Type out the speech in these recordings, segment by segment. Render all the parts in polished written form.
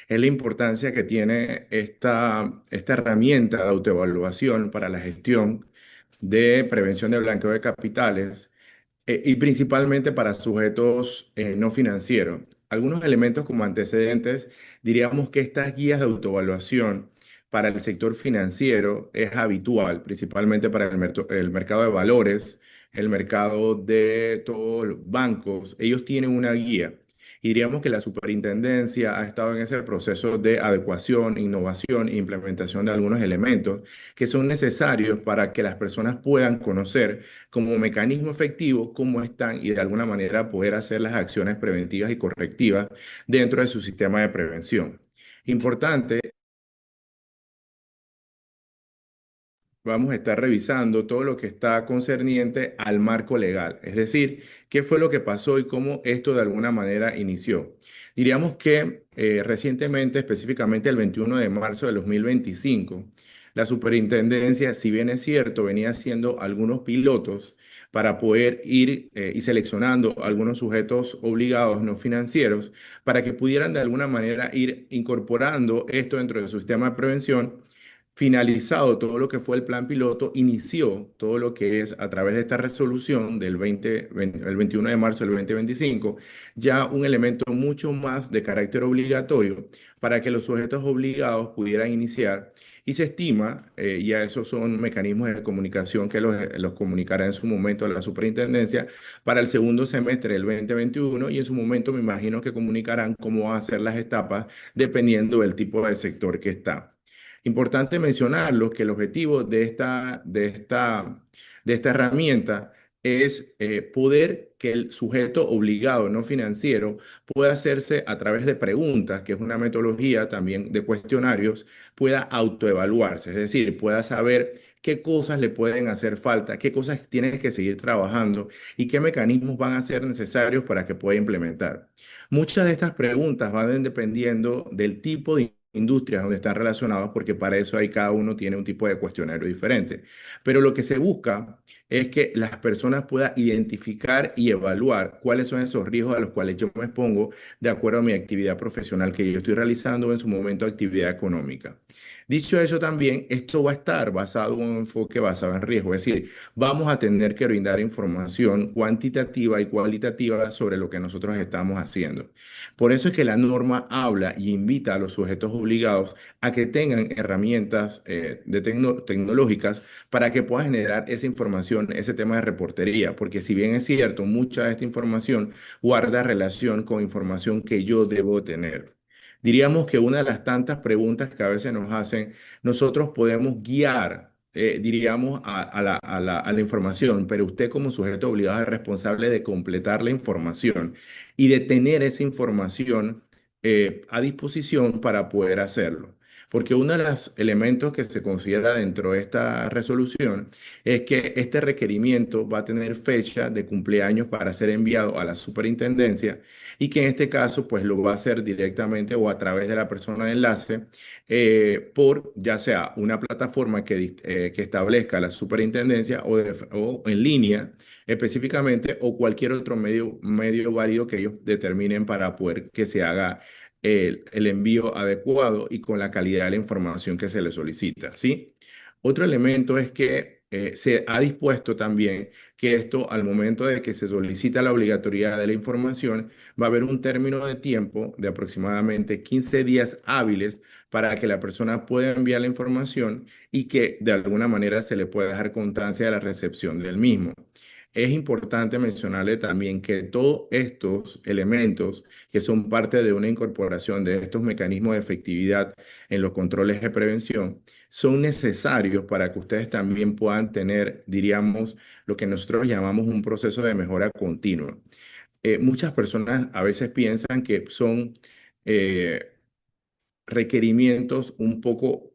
es la importancia que tiene esta herramienta de autoevaluación para la gestión de prevención de blanqueo de capitales y principalmente para sujetos no financieros. Algunos elementos como antecedentes, diríamos que estas guías de autoevaluación para el sector financiero es habitual, principalmente para el mercado de valores, el mercado de todos los bancos. Ellos tienen una guía. Y diríamos que la superintendencia ha estado en ese proceso de adecuación, innovación e implementación de algunos elementos que son necesarios para que las personas puedan conocer como mecanismo efectivo cómo están y de alguna manera poder hacer las acciones preventivas y correctivas dentro de su sistema de prevención. Importante, vamos a estar revisando todo lo que está concerniente al marco legal, es decir, qué fue lo que pasó y cómo esto de alguna manera inició. Diríamos que recientemente, específicamente el 21 de marzo de 2025, la superintendencia, si bien es cierto, venía haciendo algunos pilotos para poder ir y seleccionando algunos sujetos obligados no financieros para que pudieran de alguna manera ir incorporando esto dentro de su sistema de prevención. Finalizado todo lo que fue el plan piloto, inició todo lo que es a través de esta resolución del el 21 de marzo del 2025, ya un elemento mucho más de carácter obligatorio para que los sujetos obligados pudieran iniciar y se estima, ya esos son mecanismos de comunicación que los comunicará en su momento a la superintendencia para el segundo semestre del 2021 y en su momento me imagino que comunicarán cómo van a ser las etapas dependiendo del tipo de sector que está. Importante mencionarlo que el objetivo de esta herramienta es poder que el sujeto obligado no financiero pueda hacerse a través de preguntas, que es una metodología también de cuestionarios, pueda autoevaluarse, es decir, pueda saber qué cosas le pueden hacer falta, qué cosas tiene que seguir trabajando y qué mecanismos van a ser necesarios para que pueda implementar. Muchas de estas preguntas van dependiendo del tipo de industrias donde están relacionados, porque para eso hay cada uno tiene un tipo de cuestionario diferente. Pero lo que se busca es que las personas puedan identificar y evaluar cuáles son esos riesgos a los cuales yo me expongo de acuerdo a mi actividad profesional que yo estoy realizando o en su momento actividad económica. Dicho eso también, esto va a estar basado en un enfoque basado en riesgo, es decir, vamos a tener que brindar información cuantitativa y cualitativa sobre lo que nosotros estamos haciendo. Por eso es que la norma habla y invita a los sujetos obligados a que tengan herramientas tecnológicas para que puedan generar esa información, ese tema de reportería, porque si bien es cierto, mucha de esta información guarda relación con información que yo debo tener. Diríamos que una de las tantas preguntas que a veces nos hacen, nosotros podemos guiar, diríamos, a la información, pero usted como sujeto obligado es responsable de completar la información y de tener esa información a disposición para poder hacerlo. Porque uno de los elementos que se considera dentro de esta resolución es que este requerimiento va a tener fecha de cumpleaños para ser enviado a la superintendencia y que en este caso pues lo va a hacer directamente o a través de la persona de enlace por ya sea una plataforma que establezca la superintendencia o en línea específicamente o cualquier otro medio válido que ellos determinen para poder que se haga el envío adecuado y con la calidad de la información que se le solicita, ¿sí? Otro elemento es que se ha dispuesto también que esto, al momento de que se solicita la obligatoriedad de la información, va a haber un término de tiempo de aproximadamente 15 días hábiles para que la persona pueda enviar la información y que de alguna manera se le pueda dejar constancia de la recepción del mismo. Es importante mencionarle también que todos estos elementos que son parte de una incorporación de estos mecanismos de efectividad en los controles de prevención son necesarios para que ustedes también puedan tener, diríamos, lo que nosotros llamamos un proceso de mejora continua. Muchas personas a veces piensan que son eh, requerimientos un poco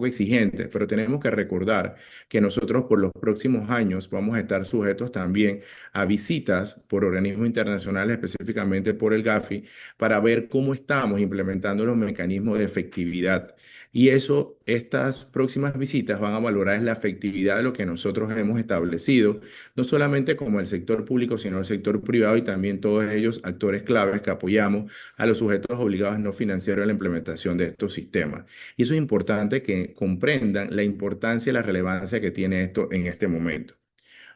exigentes, pero tenemos que recordar que nosotros por los próximos años vamos a estar sujetos también a visitas por organismos internacionales, específicamente por el Gafi, para ver cómo estamos implementando los mecanismos de efectividad. Y eso, estas próximas visitas van a valorar la efectividad de lo que nosotros hemos establecido, no solamente como el sector público, sino el sector privado y también todos ellos actores claves que apoyamos a los sujetos obligados no financieros en la implementación de estos sistemas. Y eso es importante que comprendan la importancia y la relevancia que tiene esto en este momento.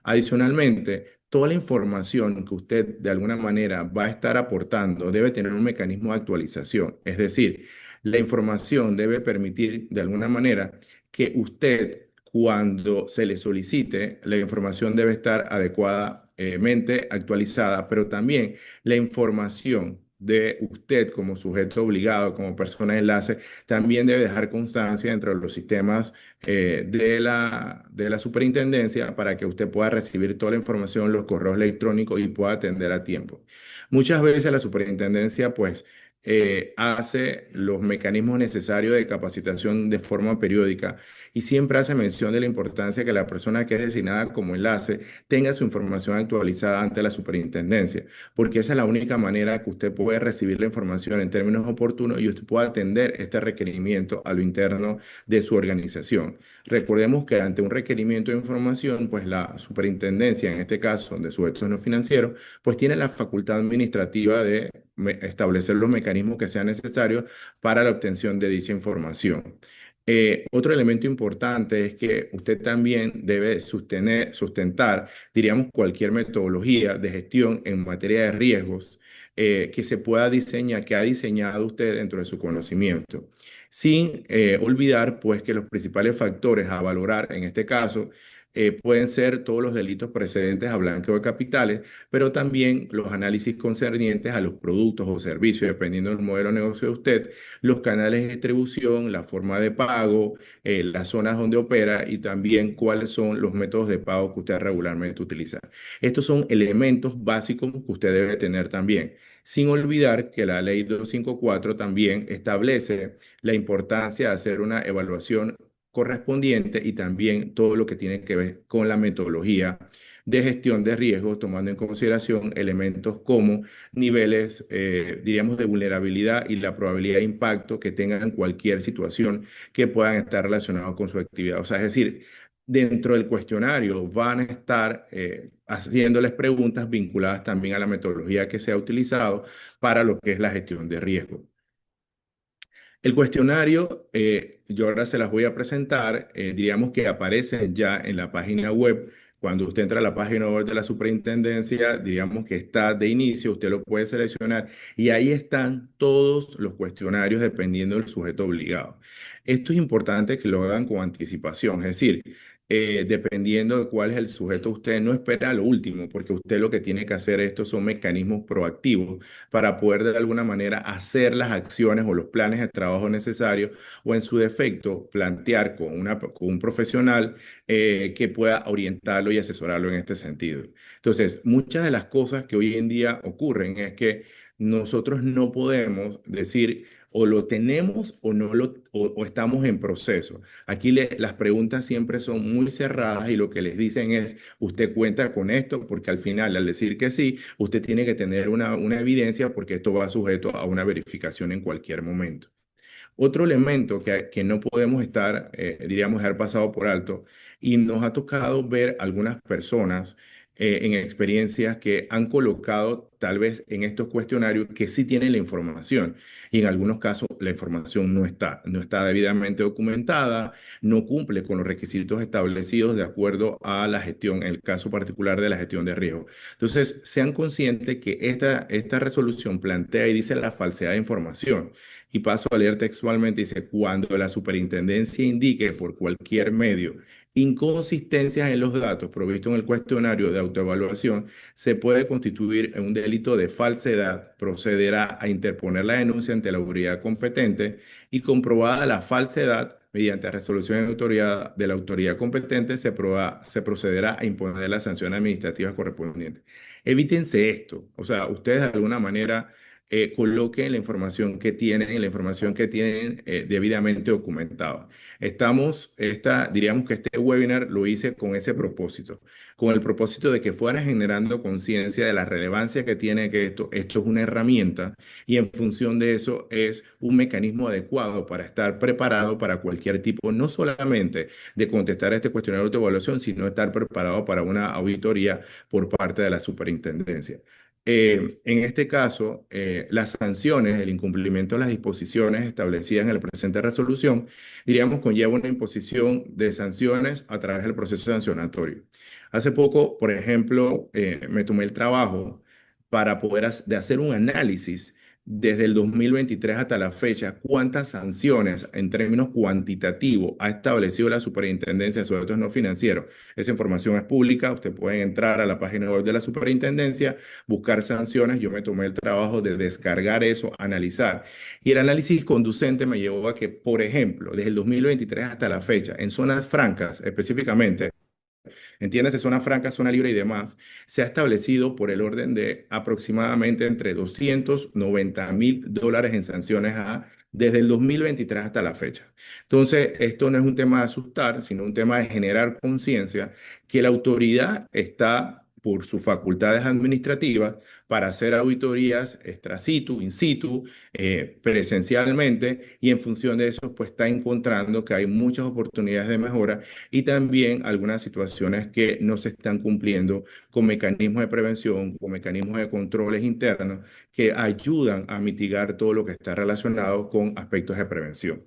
Adicionalmente, toda la información que usted de alguna manera va a estar aportando debe tener un mecanismo de actualización. Es decir, la información debe permitir de alguna manera que usted, cuando se le solicite, la información debe estar adecuadamente actualizada, pero también la información de usted como sujeto obligado, como persona de enlace, también debe dejar constancia dentro de los sistemas de la superintendencia para que usted pueda recibir toda la información, los correos electrónicos y pueda atender a tiempo. Muchas veces la superintendencia, pues, hace los mecanismos necesarios de capacitación de forma periódica y siempre hace mención de la importancia que la persona que es designada como enlace tenga su información actualizada ante la superintendencia, porque esa es la única manera que usted puede recibir la información en términos oportunos y usted pueda atender este requerimiento a lo interno de su organización. Recordemos que ante un requerimiento de información, pues la superintendencia, en este caso de sujetos no financieros, pues tiene la facultad administrativa de establecer los mecanismos que sean necesarios para la obtención de dicha información. Otro elemento importante es que usted también debe sustentar, diríamos, cualquier metodología de gestión en materia de riesgos que se pueda diseñar, que ha diseñado usted dentro de su conocimiento, sin olvidar pues que los principales factores a valorar en este caso pueden ser todos los delitos precedentes a blanqueo de capitales, pero también los análisis concernientes a los productos o servicios, dependiendo del modelo de negocio de usted, los canales de distribución, la forma de pago, las zonas donde opera y también cuáles son los métodos de pago que usted regularmente utiliza. Estos son elementos básicos que usted debe tener también. Sin olvidar que la ley 254 también establece la importancia de hacer una evaluación correspondiente y también todo lo que tiene que ver con la metodología de gestión de riesgos, tomando en consideración elementos como niveles, diríamos, de vulnerabilidad y la probabilidad de impacto que tengan cualquier situación que puedan estar relacionados con su actividad. O sea, es decir, dentro del cuestionario van a estar haciéndoles preguntas vinculadas también a la metodología que se ha utilizado para lo que es la gestión de riesgo. El cuestionario, yo ahora se las voy a presentar, diríamos que aparece ya en la página web. Cuando usted entra a la página web de la superintendencia, diríamos que está de inicio, usted lo puede seleccionar y ahí están todos los cuestionarios dependiendo del sujeto obligado. Esto es importante que lo hagan con anticipación, es decir, dependiendo de cuál es el sujeto, usted no espera lo último, porque usted lo que tiene que hacer, estos son mecanismos proactivos para poder de alguna manera hacer las acciones o los planes de trabajo necesarios o en su defecto plantear con un profesional que pueda orientarlo y asesorarlo en este sentido. Entonces, muchas de las cosas que hoy en día ocurren es que nosotros no podemos decir o lo tenemos o no o estamos en proceso. Aquí las preguntas siempre son muy cerradas y lo que les dicen es, usted cuenta con esto porque al final, al decir que sí, usted tiene que tener una evidencia porque esto va sujeto a una verificación en cualquier momento. Otro elemento que no podemos estar, diríamos, dejar pasado por alto, y nos ha tocado ver algunas personas en experiencias que han colocado tal vez en estos cuestionarios que sí tienen la información y en algunos casos la información no está debidamente documentada, no cumple con los requisitos establecidos de acuerdo a la gestión, en el caso particular de la gestión de riesgo. Entonces, sean conscientes que esta resolución plantea y dice la falsedad de información. Y paso a leer textualmente, dice, cuando la superintendencia indique por cualquier medio inconsistencias en los datos provistos en el cuestionario de autoevaluación, se puede constituir en un delito de falsedad, procederá a interponer la denuncia ante la autoridad competente y comprobada la falsedad, mediante resolución de la autoridad competente, se procederá a imponer las sanciones administrativas correspondientes. Evítense esto, o sea, ustedes de alguna manera coloquen la información que tienen, debidamente documentada. Diríamos que este webinar lo hice con ese propósito, con el propósito de que fuera generando conciencia de la relevancia que tiene que esto es una herramienta y en función de eso es un mecanismo adecuado para estar preparado para cualquier tipo, no solamente de contestar este cuestionario de autoevaluación, sino estar preparado para una auditoría por parte de la superintendencia. En este caso, las sanciones, el incumplimiento de las disposiciones establecidas en la presente resolución, diríamos, conlleva una imposición de sanciones a través del proceso sancionatorio. Hace poco, por ejemplo, me tomé el trabajo para poder de hacer un análisis desde el 2023 hasta la fecha, cuántas sanciones en términos cuantitativos ha establecido la Superintendencia de Sujetos No Financieros. Esa información es pública, usted puede entrar a la página web de la Superintendencia, buscar sanciones. Yo me tomé el trabajo de descargar eso, analizar. Y el análisis conducente me llevó a que, por ejemplo, desde el 2023 hasta la fecha, en zonas francas específicamente, entiéndase, zona franca, zona libre y demás, se ha establecido por el orden de aproximadamente entre $290.000 en sanciones desde el 2023 hasta la fecha. Entonces, esto no es un tema de asustar, sino un tema de generar conciencia que la autoridad está por sus facultades administrativas para hacer auditorías extra situ, in situ, presencialmente, y en función de eso, pues está encontrando que hay muchas oportunidades de mejora y también algunas situaciones que no se están cumpliendo con mecanismos de prevención, con mecanismos de controles internos que ayudan a mitigar todo lo que está relacionado con aspectos de prevención.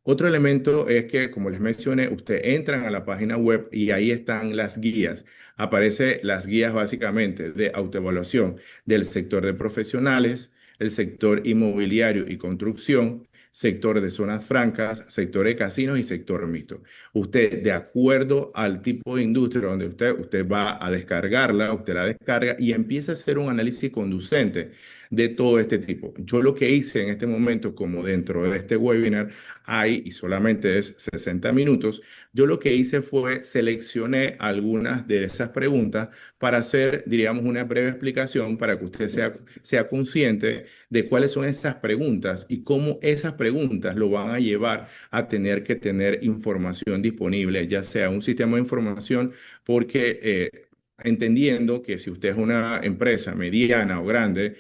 Otro elemento es que, como les mencioné, ustedes entran a la página web y ahí están las guías. Aparecen las guías básicamente de autoevaluación del sector de profesionales, el sector inmobiliario y construcción, sector de zonas francas, sector de casinos y sector mixto. Usted, de acuerdo al tipo de industria donde usted va a descargarla, usted la descarga y empieza a hacer un análisis conducente de todo este tipo. Yo lo que hice en este momento, como dentro de este webinar, y solamente es 60 minutos, yo lo que hice fue seleccioné algunas de esas preguntas para hacer, diríamos, una breve explicación para que usted sea consciente de cuáles son esas preguntas y cómo esas preguntas lo van a llevar a tener que tener información disponible, ya sea un sistema de información, porque entendiendo que si usted es una empresa mediana o grande,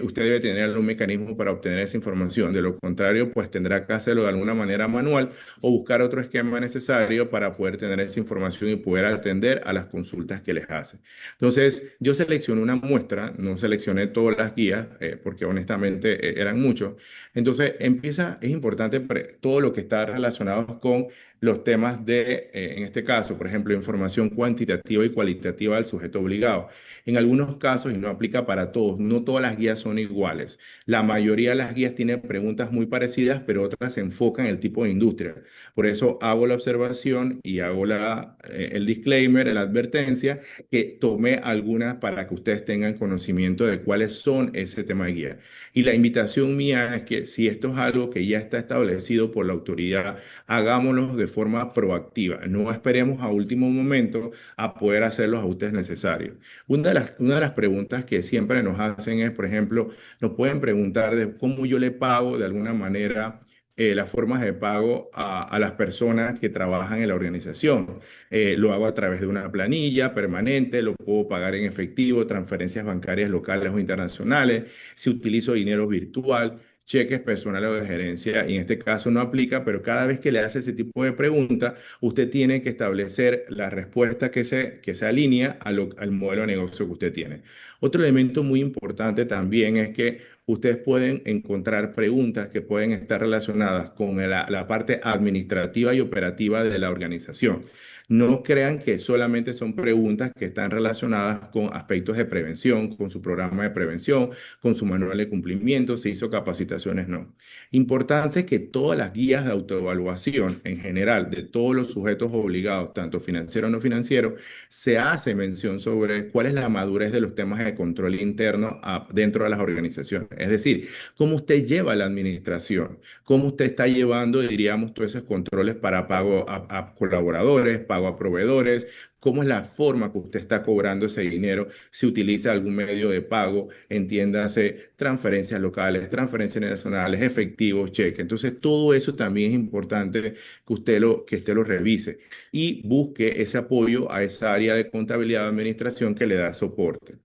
usted debe tener un mecanismo para obtener esa información. De lo contrario, pues tendrá que hacerlo de alguna manera manual o buscar otro esquema necesario para poder tener esa información y poder atender a las consultas que les hacen. Entonces, yo seleccioné una muestra, no seleccioné todas las guías, porque honestamente eran muchos. Entonces, es importante todo lo que está relacionado con los temas en este caso, por ejemplo, información cuantitativa y cualitativa del sujeto obligado. En algunos casos, y no aplica para todos, no todas las guías son iguales. La mayoría de las guías tienen preguntas muy parecidas, pero otras se enfocan en el tipo de industria. Por eso hago la observación y hago el disclaimer, la advertencia, que tomé algunas para que ustedes tengan conocimiento de cuáles son ese tema de guía. Y la invitación mía es que si esto es algo que ya está establecido por la autoridad, hagámoslo de forma proactiva. No esperemos a último momento a poder hacer los ajustes necesarios. Una de las preguntas que siempre nos hacen es, por ejemplo, nos pueden preguntar de cómo yo le pago de alguna manera las formas de pago a las personas que trabajan en la organización. Lo hago a través de una planilla permanente, lo puedo pagar en efectivo, transferencias bancarias locales o internacionales, si utilizo dinero virtual, cheques personales o de gerencia, y en este caso no aplica, pero cada vez que le hace ese tipo de pregunta, usted tiene que establecer la respuesta que se alinea al modelo de negocio que usted tiene. Otro elemento muy importante también es que ustedes pueden encontrar preguntas que pueden estar relacionadas con la parte administrativa y operativa de la organización. No crean que solamente son preguntas que están relacionadas con aspectos de prevención, con su programa de prevención, con su manual de cumplimiento, se hizo capacitaciones, no. Importante que todas las guías de autoevaluación en general de todos los sujetos obligados, tanto financieros o no financieros, se hace mención sobre cuál es la madurez de los temas de control interno dentro de las organizaciones. Es decir, cómo usted lleva la administración, cómo usted está llevando, diríamos, todos esos controles para pago a colaboradores, pago a proveedores, cómo es la forma que usted está cobrando ese dinero, si utiliza algún medio de pago, entiéndase, transferencias locales, transferencias nacionales, efectivos, cheques. Entonces, todo eso también es importante que usted lo revise y busque ese apoyo a esa área de contabilidad de administración que le da soporte.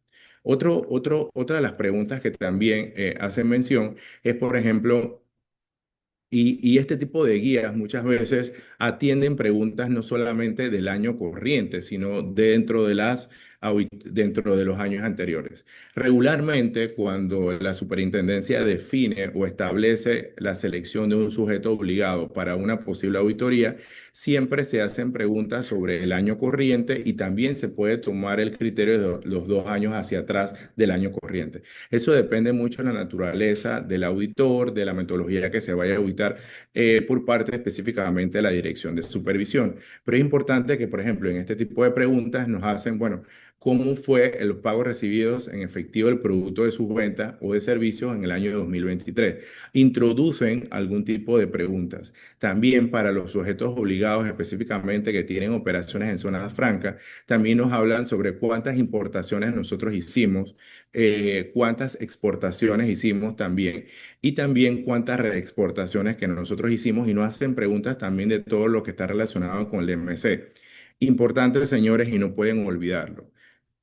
Otra de las preguntas que también hacen mención es, por ejemplo, y este tipo de guías muchas veces atienden preguntas no solamente del año corriente, sino dentro de los años anteriores. Regularmente, cuando la superintendencia define o establece la selección de un sujeto obligado para una posible auditoría, siempre se hacen preguntas sobre el año corriente y también se puede tomar el criterio de los 2 años hacia atrás del año corriente. Eso depende mucho de la naturaleza del auditor, de la metodología que se vaya a auditar por parte específicamente de la Dirección de Supervisión. Pero es importante que, por ejemplo, en este tipo de preguntas nos hacen, bueno, ¿cómo fue los pagos recibidos en efectivo del producto de sus ventas o de servicios en el año 2023? Introducen algún tipo de preguntas. También para los sujetos obligados específicamente que tienen operaciones en zonas francas, también nos hablan sobre cuántas importaciones nosotros hicimos, cuántas exportaciones hicimos también y también cuántas reexportaciones que nosotros hicimos y nos hacen preguntas también de todo lo que está relacionado con el MC. Importante, señores, y no pueden olvidarlo.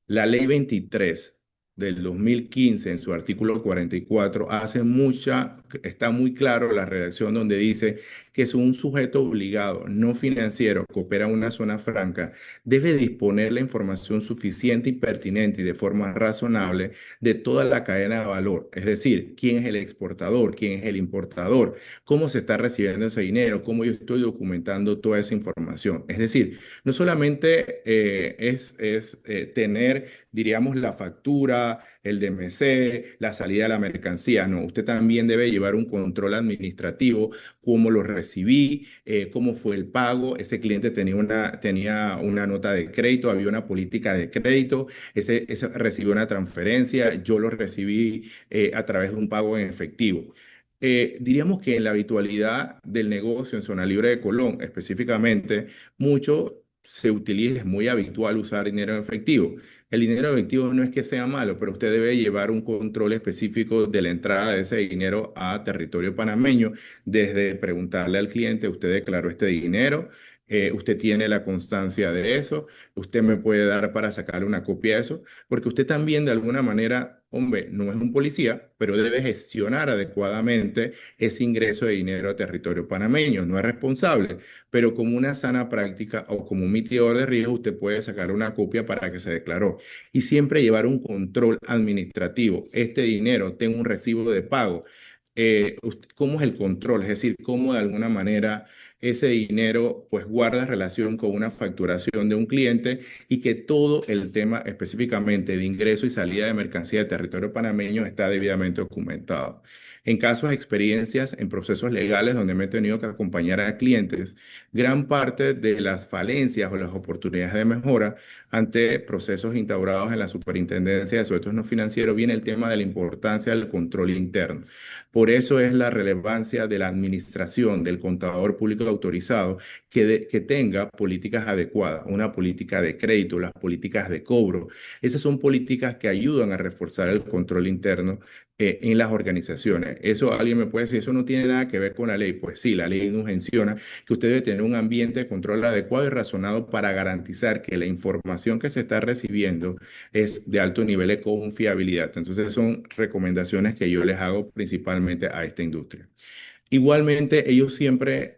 La ley 23 del 2015, en su artículo 44, está muy claro la redacción donde dice que es un sujeto obligado no financiero que opera en una zona franca, debe disponer la información suficiente y pertinente y de forma razonable de toda la cadena de valor, es decir, quién es el exportador, quién es el importador, cómo se está recibiendo ese dinero, cómo yo estoy documentando toda esa información. Es decir, no solamente es tener, diríamos, la factura, el DMC, la salida de la mercancía, no, usted también debe llevar un control administrativo, cómo lo recibí, cómo fue el pago, ese cliente tenía una nota de crédito, había una política de crédito, ese recibió una transferencia, yo lo recibí a través de un pago en efectivo. Diríamos que en la habitualidad del negocio en zona libre de Colón, específicamente, mucho se utiliza, es muy habitual usar dinero en efectivo. El dinero en efectivo no es que sea malo, pero usted debe llevar un control específico de la entrada de ese dinero a territorio panameño, desde preguntarle al cliente, ¿usted declaró este dinero? ¿Usted tiene la constancia de eso? ¿Usted me puede dar para sacar una copia de eso? Porque usted también de alguna manera, hombre, no es un policía, pero debe gestionar adecuadamente ese ingreso de dinero a territorio panameño. No es responsable, pero como una sana práctica o como un mitigador de riesgo, usted puede sacar una copia para que se declaró. Y siempre llevar un control administrativo. Este dinero, tengo un recibo de pago. ¿Cómo es el control? Es decir, cómo de alguna manera ese dinero pues guarda relación con una facturación de un cliente y que todo el tema específicamente de ingreso y salida de mercancía de territorio panameño está debidamente documentado. En casos de experiencias en procesos legales donde me he tenido que acompañar a clientes, gran parte de las falencias o las oportunidades de mejora ante procesos instaurados en la Superintendencia de Sujetos No Financieros viene el tema de la importancia del control interno. Por eso es la relevancia de la administración del contador público autorizado que tenga políticas adecuadas, una política de crédito, las políticas de cobro. Esas son políticas que ayudan a reforzar el control interno en las organizaciones. Eso alguien me puede decir, eso no tiene nada que ver con la ley. Pues sí, la ley nos menciona que usted debe tener un ambiente de control adecuado y razonado para garantizar que la información que se está recibiendo es de alto nivel de confiabilidad. Entonces son recomendaciones que yo les hago principalmente a esta industria. Igualmente, ellos siempre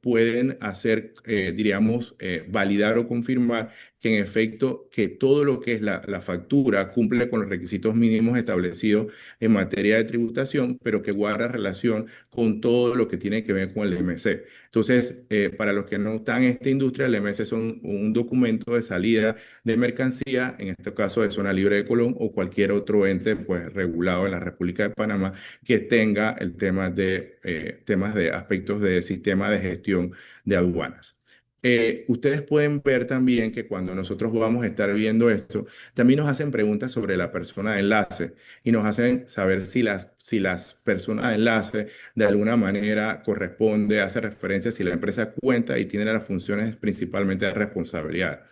pueden hacer, diríamos, validar o confirmar que en efecto que todo lo que es la factura cumple con los requisitos mínimos establecidos en materia de tributación, pero que guarda relación con todo lo que tiene que ver con el MC. Entonces, para los que no están en esta industria, el MC son un documento de salida de mercancía, en este caso de Zona Libre de Colón o cualquier otro ente pues, regulado en la República de Panamá que tenga temas de aspectos de sistema de gestión de aduanas. Ustedes pueden ver también que cuando nosotros vamos a estar viendo esto, también nos hacen preguntas sobre la persona de enlace y nos hacen saber si las personas de enlace de alguna manera corresponde, hace referencia si la empresa cuenta y tiene las funciones principalmente de responsabilidad.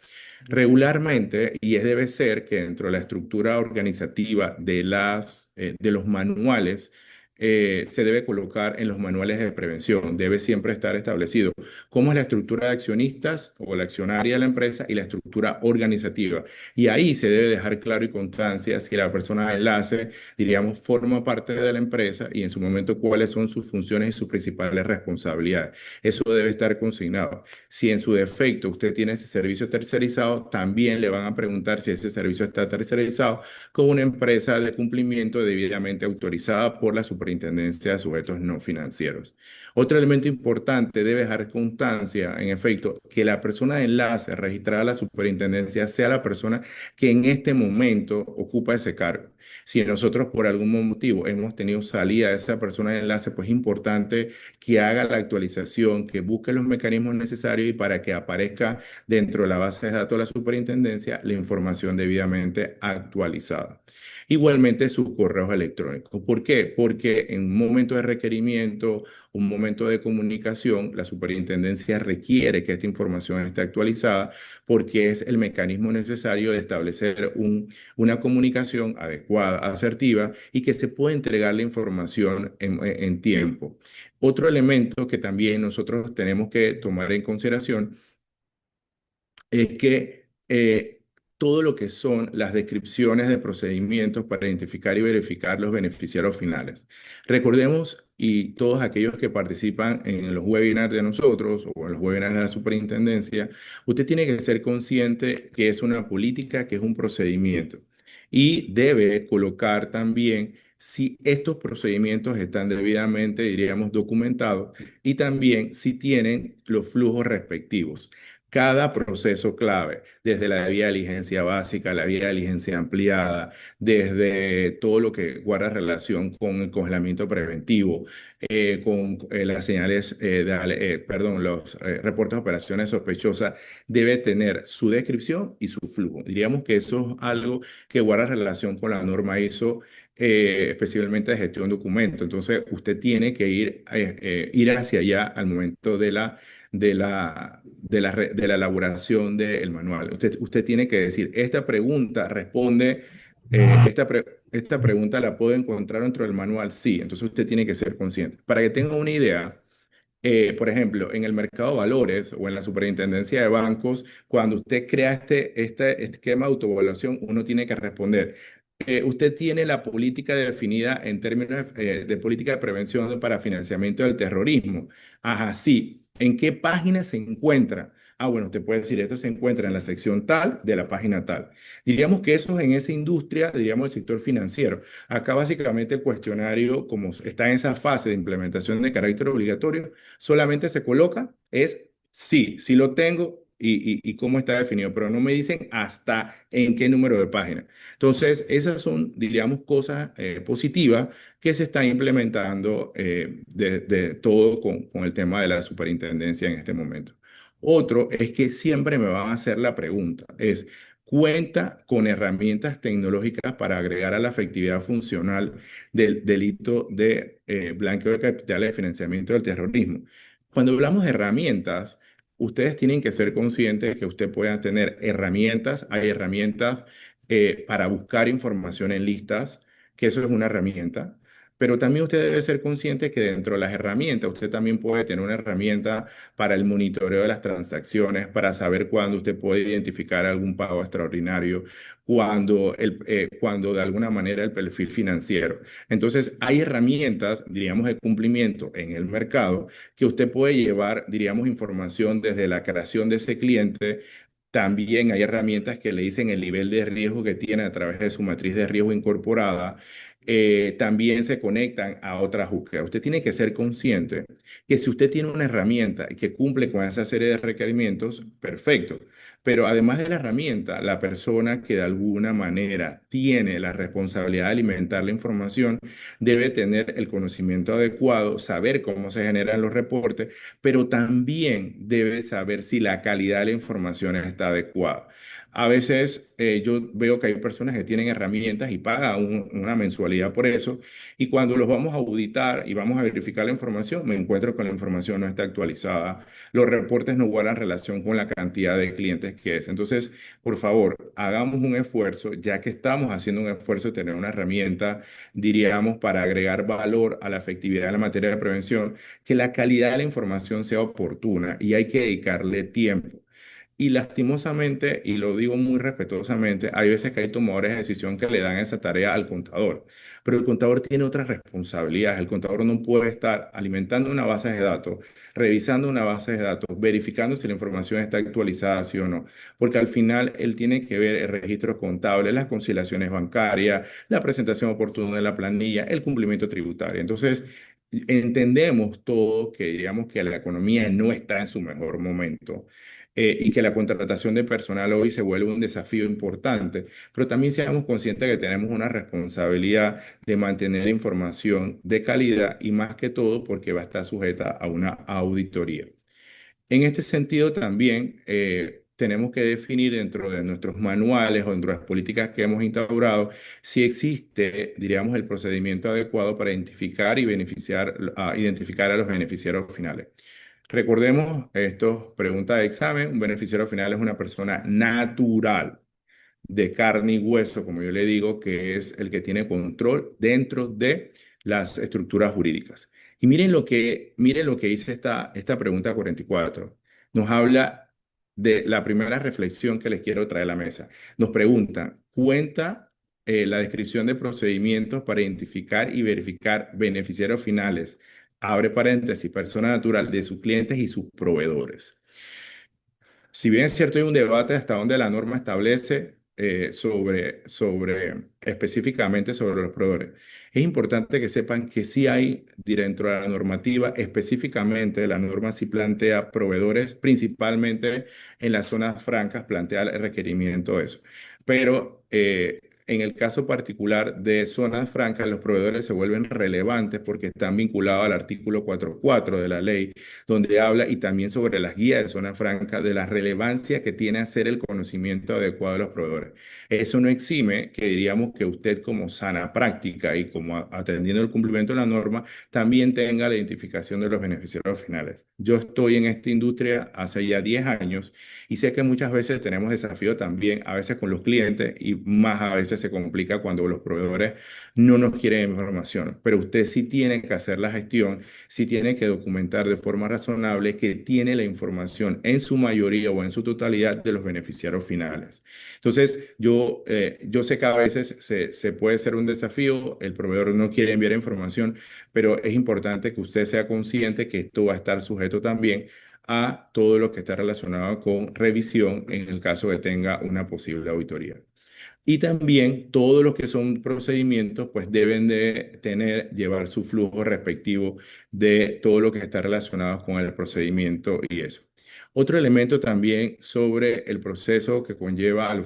Regularmente, y debe ser que dentro de la estructura organizativa de los manuales, se debe colocar en los manuales de prevención, debe siempre estar establecido cómo es la estructura de accionistas o la accionaria de la empresa y la estructura organizativa. Y ahí se debe dejar claro y constancia si la persona de enlace, diríamos, forma parte de la empresa y en su momento cuáles son sus funciones y sus principales responsabilidades. Eso debe estar consignado. Si en su defecto usted tiene ese servicio tercerizado, también le van a preguntar si ese servicio está tercerizado con una empresa de cumplimiento debidamente autorizada por la Superintendencia de Sujetos No Financieros. Otro elemento importante debe dejar constancia, en efecto, que la persona de enlace registrada a la superintendencia sea la persona que en este momento ocupa ese cargo. Si nosotros por algún motivo hemos tenido salida de esa persona de enlace, pues es importante que haga la actualización, que busque los mecanismos necesarios y para que aparezca dentro de la base de datos de la superintendencia la información debidamente actualizada. Igualmente sus correos electrónicos. ¿Por qué? Porque en un momento de requerimiento, un momento de comunicación, la superintendencia requiere que esta información esté actualizada porque es el mecanismo necesario de establecer una comunicación adecuada, asertiva y que se pueda entregar la información en tiempo. Otro elemento que también nosotros tenemos que tomar en consideración es que todo lo que son las descripciones de procedimientos para identificar y verificar los beneficiarios finales. Recordemos, y todos aquellos que participan en los webinars de nosotros o en los webinars de la superintendencia, usted tiene que ser consciente que es una política, que es un procedimiento. Y debe colocar también si estos procedimientos están debidamente, diríamos, documentados y también si tienen los flujos respectivos. Cada proceso clave, desde la vía de diligencia básica, la vía de diligencia ampliada, desde todo lo que guarda relación con el congelamiento preventivo, con las señales, perdón, los reportes de operaciones sospechosas, debe tener su descripción y su flujo. Diríamos que eso es algo que guarda relación con la norma ISO, especialmente de gestión de documentos. Entonces, usted tiene que ir hacia allá al momento de la elaboración del manual. Usted tiene que decir, esta pregunta responde, esta pregunta la puedo encontrar dentro del manual, sí, entonces usted tiene que ser consciente. Para que tenga una idea, por ejemplo, en el mercado de valores o en la superintendencia de bancos, cuando usted crea este esquema de autoevaluación, uno tiene que responder. Usted tiene la política definida en términos de política de prevención para financiamiento del terrorismo. Ajá, sí. ¿En qué página se encuentra? Ah, bueno, usted puede decir, esto se encuentra en la sección tal de la página tal. Diríamos que eso en esa industria, diríamos el sector financiero. Acá básicamente el cuestionario, como está en esa fase de implementación de carácter obligatorio, solamente se coloca es sí, sí lo tengo y cómo está definido, pero no me dicen hasta en qué número de página. Entonces, esas son, diríamos, cosas positivas que se están implementando de todo con el tema de la superintendencia en este momento. Otro es que siempre me van a hacer la pregunta, es, ¿cuenta con herramientas tecnológicas para agregar a la efectividad funcional del delito de blanqueo de capitales de financiamiento del terrorismo? Cuando hablamos de herramientas, ustedes tienen que ser conscientes de que usted pueda tener herramientas, hay herramientas para buscar información en listas, que eso es una herramienta. Pero también usted debe ser consciente que dentro de las herramientas, usted también puede tener una herramienta para el monitoreo de las transacciones, para saber cuándo usted puede identificar algún pago extraordinario, cuando de alguna manera el perfil financiero. Entonces, hay herramientas, diríamos, de cumplimiento en el mercado que usted puede llevar, diríamos, información desde la creación de ese cliente. También hay herramientas que le dicen el nivel de riesgo que tiene a través de su matriz de riesgo incorporada también se conectan a otras búsquedas. Usted tiene que ser consciente que si usted tiene una herramienta que cumple con esa serie de requerimientos, perfecto. Pero además de la herramienta, la persona que de alguna manera tiene la responsabilidad de alimentar la información debe tener el conocimiento adecuado, saber cómo se generan los reportes, pero también debe saber si la calidad de la información está adecuada. A veces yo veo que hay personas que tienen herramientas y pagan una mensualidad por eso, y cuando los vamos a auditar y vamos a verificar la información, me encuentro con la información no está actualizada, los reportes no guardan relación con la cantidad de clientes que es. Entonces, por favor, hagamos un esfuerzo, ya que estamos haciendo un esfuerzo de tener una herramienta, diríamos, para agregar valor a la efectividad de la materia de prevención, que la calidad de la información sea oportuna y hay que dedicarle tiempo. Y lastimosamente, y lo digo muy respetuosamente, hay veces que hay tomadores de decisión que le dan esa tarea al contador, pero el contador tiene otras responsabilidades. El contador no puede estar alimentando una base de datos, revisando una base de datos, verificando si la información está actualizada, sí o no, porque al final él tiene que ver el registro contable, las conciliaciones bancarias, la presentación oportuna de la planilla, el cumplimiento tributario. Entonces, entendemos todos que diríamos que la economía no está en su mejor momento, y que la contratación de personal hoy se vuelve un desafío importante, pero también seamos conscientes que tenemos una responsabilidad de mantener información de calidad y más que todo porque va a estar sujeta a una auditoría. En este sentido también tenemos que definir dentro de nuestros manuales o dentro de las políticas que hemos instaurado si existe, diríamos, el procedimiento adecuado para identificar y identificar a los beneficiarios finales. Recordemos, esto, pregunta de examen, un beneficiario final es una persona natural, de carne y hueso, como yo le digo, que es el que tiene control dentro de las estructuras jurídicas. Y miren lo que dice esta pregunta 44. Nos habla de la primera reflexión que les quiero traer a la mesa. Nos pregunta, ¿cuenta la descripción de procedimientos para identificar y verificar beneficiarios finales? Abre paréntesis, persona natural de sus clientes y sus proveedores. Si bien es cierto, hay un debate hasta donde la norma establece sobre específicamente sobre los proveedores. Es importante que sepan que sí hay dentro de la normativa, específicamente la norma sí plantea proveedores, principalmente en las zonas francas, plantea el requerimiento de eso. Pero en el caso particular de zonas francas, los proveedores se vuelven relevantes porque están vinculados al artículo 4.4 de la ley donde habla y también sobre las guías de zona franca de la relevancia que tiene hacer el conocimiento adecuado de los proveedores. Eso no exime que diríamos que usted como sana práctica y como atendiendo el cumplimiento de la norma, también tenga la identificación de los beneficiarios finales. Yo estoy en esta industria hace ya 10 años y sé que muchas veces tenemos desafío también, a veces con los clientes y más a veces se complica cuando los proveedores no nos quieren información, pero usted sí tiene que hacer la gestión, sí tiene que documentar de forma razonable que tiene la información en su mayoría o en su totalidad de los beneficiarios finales. Entonces, yo sé que a veces se puede ser un desafío, el proveedor no quiere enviar información, pero es importante que usted sea consciente que esto va a estar sujeto también a todo lo que está relacionado con revisión en el caso de tenga una posible auditoría. Y también todos los que son procedimientos, pues deben de llevar su flujo respectivo de todo lo que está relacionado con el procedimiento y eso. Otro elemento también sobre el proceso que conlleva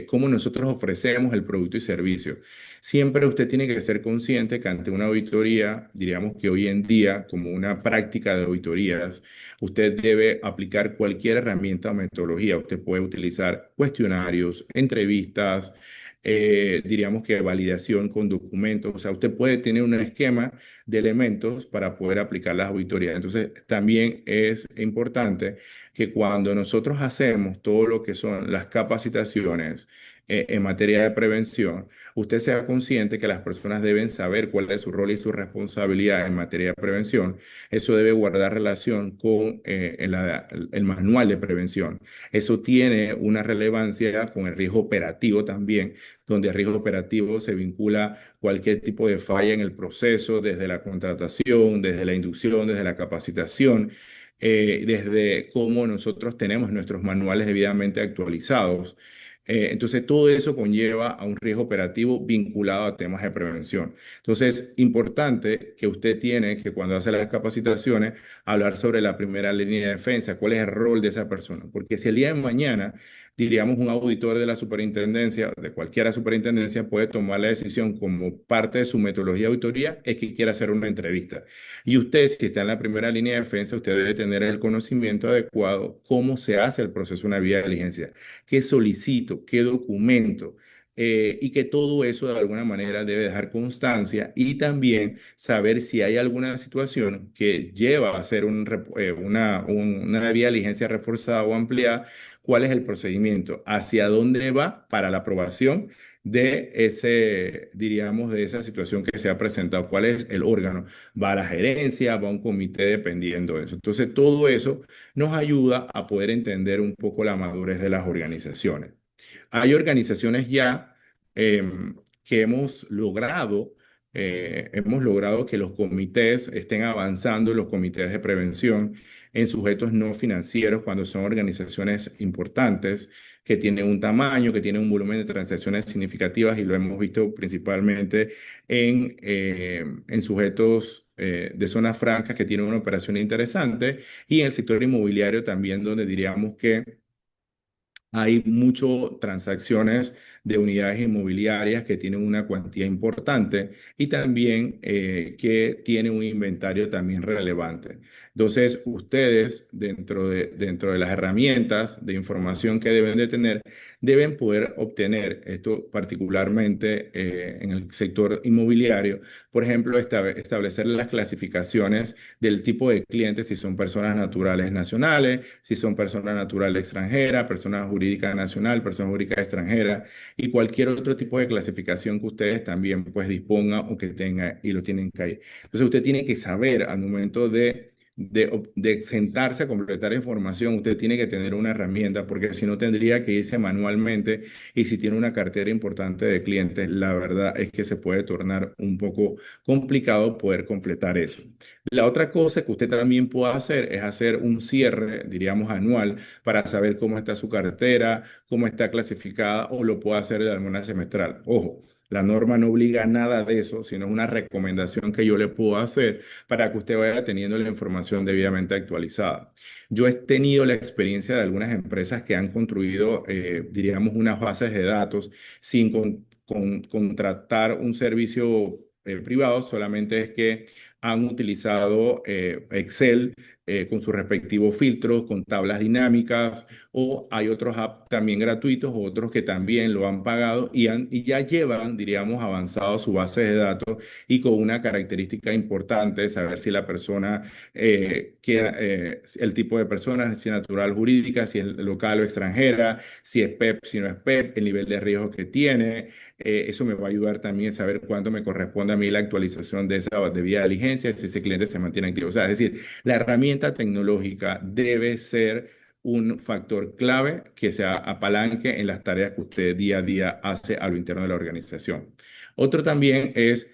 cómo nosotros ofrecemos el producto y servicio. Siempre usted tiene que ser consciente que ante una auditoría, diríamos que hoy en día, como una práctica de auditorías, usted debe aplicar cualquier herramienta o metodología. Usted puede utilizar cuestionarios, entrevistas, diríamos que validación con documentos. O sea, usted puede tener un esquema de elementos para poder aplicar las auditorías. Entonces, también es importante que cuando nosotros hacemos todo lo que son las capacitaciones en materia de prevención, usted sea consciente que las personas deben saber cuál es su rol y su responsabilidad en materia de prevención. Eso debe guardar relación con el manual de prevención. Eso tiene una relevancia con el riesgo operativo también, donde el riesgo operativo se vincula cualquier tipo de falla en el proceso, desde la contratación, desde la inducción, desde la capacitación, desde cómo nosotros tenemos nuestros manuales debidamente actualizados. Entonces, todo eso conlleva a un riesgo operativo vinculado a temas de prevención. Entonces, importante que usted tiene que cuando hace las capacitaciones, hablar sobre la primera línea de defensa, cuál es el rol de esa persona. Porque si el día de mañana, diríamos, un auditor de la superintendencia, de cualquier superintendencia, puede tomar la decisión como parte de su metodología de auditoría, es que quiera hacer una entrevista. Y usted, si está en la primera línea de defensa, usted debe tener el conocimiento adecuado cómo se hace el proceso de una vía de diligencia, qué solicito, qué documento. Y que todo eso de alguna manera debe dejar constancia y también saber si hay alguna situación que lleva a hacer una vía de diligencia reforzada o ampliada, cuál es el procedimiento, hacia dónde va para la aprobación de ese, diríamos, de esa situación que se ha presentado, cuál es el órgano, va a la gerencia, va a un comité dependiendo de eso. Entonces, todo eso nos ayuda a poder entender un poco la madurez de las organizaciones. Hay organizaciones ya que hemos logrado que los comités estén avanzando, los comités de prevención en sujetos no financieros cuando son organizaciones importantes que tienen un tamaño, que tienen un volumen de transacciones significativas y lo hemos visto principalmente en sujetos de zonas francas que tienen una operación interesante y en el sector inmobiliario también donde diríamos que hay muchas transacciones de unidades inmobiliarias que tienen una cuantía importante y también que tienen un inventario también relevante. Entonces, ustedes dentro de las herramientas de información que deben de tener, deben poder obtener esto particularmente en el sector inmobiliario, por ejemplo, establecer las clasificaciones del tipo de clientes, si son personas naturales nacionales, si son personas naturales extranjeras, personas jurídicas nacional, personas jurídicas extranjeras y cualquier otro tipo de clasificación que ustedes también pues dispongan o que tengan y lo tienen que ir. Entonces usted tiene que saber al momento de sentarse a completar información, usted tiene que tener una herramienta porque si no tendría que irse manualmente y si tiene una cartera importante de clientes, la verdad es que se puede tornar un poco complicado poder completar eso. La otra cosa que usted también puede hacer es hacer un cierre, diríamos, anual para saber cómo está su cartera, cómo está clasificada o lo puede hacer de alguna semestral. Ojo, la norma no obliga a nada de eso, sino es una recomendación que yo le puedo hacer para que usted vaya teniendo la información debidamente actualizada. Yo he tenido la experiencia de algunas empresas que han construido, diríamos, unas bases de datos sin contratar un servicio privado, solamente es que han utilizado Excel con sus respectivos filtros, con tablas dinámicas, o hay otros apps también gratuitos, otros que también lo han pagado y ya llevan, diríamos, avanzado su base de datos y con una característica importante de saber si la persona, el tipo de persona, si es natural jurídica, si es local o extranjera, si es PEP, si no es PEP, el nivel de riesgo que tiene. Eso me va a ayudar también a saber cuánto me corresponde a mí la actualización de esa debida diligencia, si ese cliente se mantiene activo. O sea, es decir, la herramienta tecnológica debe ser un factor clave que se apalanque en las tareas que usted día a día hace a lo interno de la organización. Otro también es,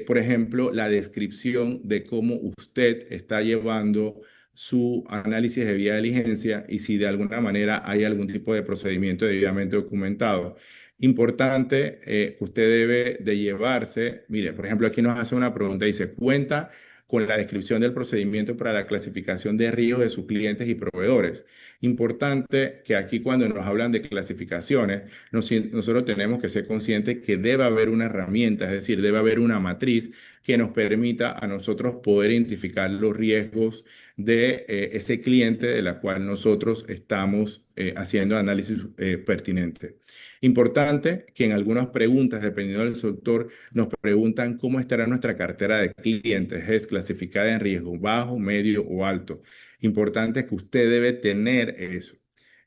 por ejemplo, la descripción de cómo usted está llevando su análisis de vía de diligencia y si de alguna manera hay algún tipo de procedimiento debidamente documentado. Importante que usted debe de llevarse, mire, por ejemplo, aquí nos hace una pregunta, dice, ¿cuenta con la descripción del procedimiento para la clasificación de riesgos de sus clientes y proveedores? Importante que aquí cuando nos hablan de clasificaciones, nosotros tenemos que ser conscientes que debe haber una herramienta, es decir, debe haber una matriz que nos permita a nosotros poder identificar los riesgos de ese cliente de la cual nosotros estamos haciendo análisis pertinente. Importante que en algunas preguntas, dependiendo del sector, nos preguntan cómo estará nuestra cartera de clientes. ¿Es clasificada en riesgo bajo, medio o alto? Importante que usted debe tener eso.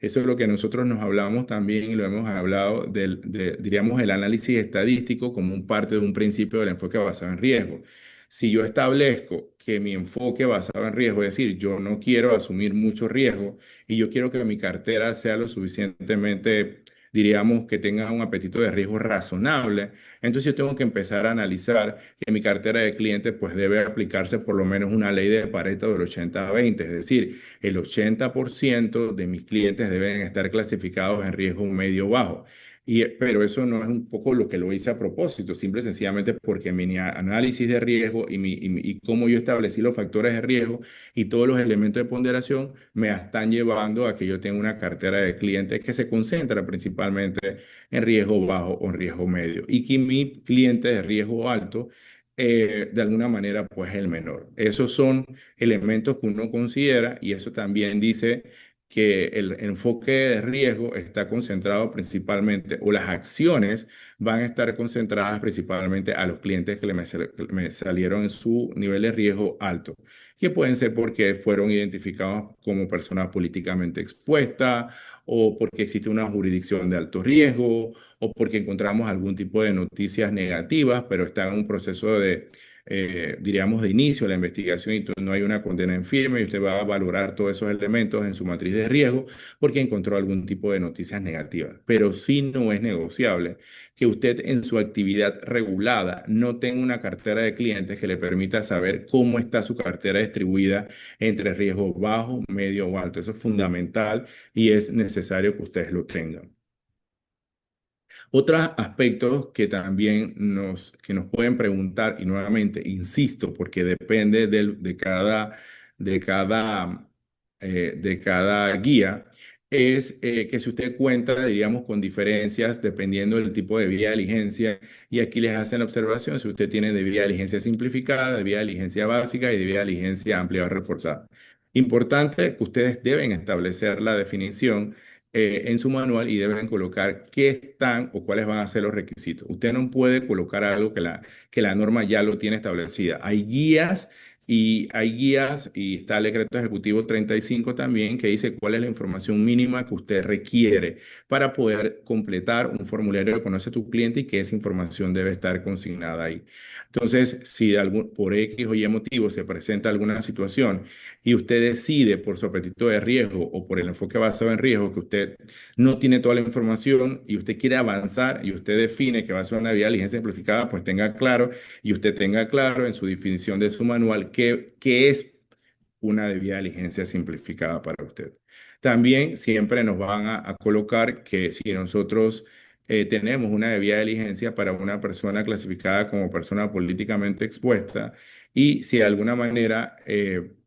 Eso es lo que nosotros nos hablamos también y lo hemos hablado diríamos, el análisis estadístico como un parte de un principio del enfoque basado en riesgo. Si yo establezco que mi enfoque basado en riesgo, es decir, yo no quiero asumir mucho riesgo y yo quiero que mi cartera sea lo suficientemente diríamos, que tenga un apetito de riesgo razonable. Entonces yo tengo que empezar a analizar que mi cartera de clientes pues debe aplicarse por lo menos una ley de Pareto del 80-20, es decir, el 80% de mis clientes deben estar clasificados en riesgo medio bajo. Pero eso no es un poco lo que lo hice a propósito, simple y sencillamente porque mi análisis de riesgo y cómo yo establecí los factores de riesgo y todos los elementos de ponderación me están llevando a que yo tenga una cartera de clientes que se concentra principalmente en riesgo bajo o en riesgo medio y que mi cliente de riesgo alto, de alguna manera, pues es el menor. Esos son elementos que uno considera y eso también dice que el enfoque de riesgo está concentrado principalmente, o las acciones van a estar concentradas principalmente a los clientes que me salieron en su nivel de riesgo alto, que pueden ser porque fueron identificados como personas políticamente expuestas, o porque existe una jurisdicción de alto riesgo, o porque encontramos algún tipo de noticias negativas, pero está en un proceso de, diríamos, de inicio de la investigación y no hay una condena en firme y usted va a valorar todos esos elementos en su matriz de riesgo porque encontró algún tipo de noticias negativas. Pero sí no es negociable que usted en su actividad regulada no tenga una cartera de clientes que le permita saber cómo está su cartera distribuida entre riesgo bajo, medio o alto. Eso es fundamental y es necesario que ustedes lo tengan. Otros aspectos que también que nos pueden preguntar, y nuevamente, insisto, porque depende de cada guía, es que si usted cuenta, diríamos, con diferencias dependiendo del tipo de vía de diligencia, y aquí les hacen la observación si usted tiene de vía de diligencia simplificada, de vía de diligencia básica y de vía de diligencia amplia o reforzada. Importante que ustedes deben establecer la definición en su manual y deben colocar qué están o cuáles van a ser los requisitos. Usted no puede colocar algo que la norma ya lo tiene establecida. Hay guías y está el decreto ejecutivo 35 también que dice cuál es la información mínima que usted requiere para poder completar un formulario que conoce a tu cliente y que esa información debe estar consignada ahí. Entonces, si por X o Y motivo se presenta alguna situación y usted decide por su apetito de riesgo o por el enfoque basado en riesgo que usted no tiene toda la información y usted quiere avanzar y usted define que va a ser una vía de diligencia simplificada, pues tenga claro y usted tenga claro en su definición de su manual qué es una vía de diligencia simplificada para usted. También siempre nos van a colocar que si nosotros tenemos una debida diligencia para una persona clasificada como persona políticamente expuesta y si de alguna manera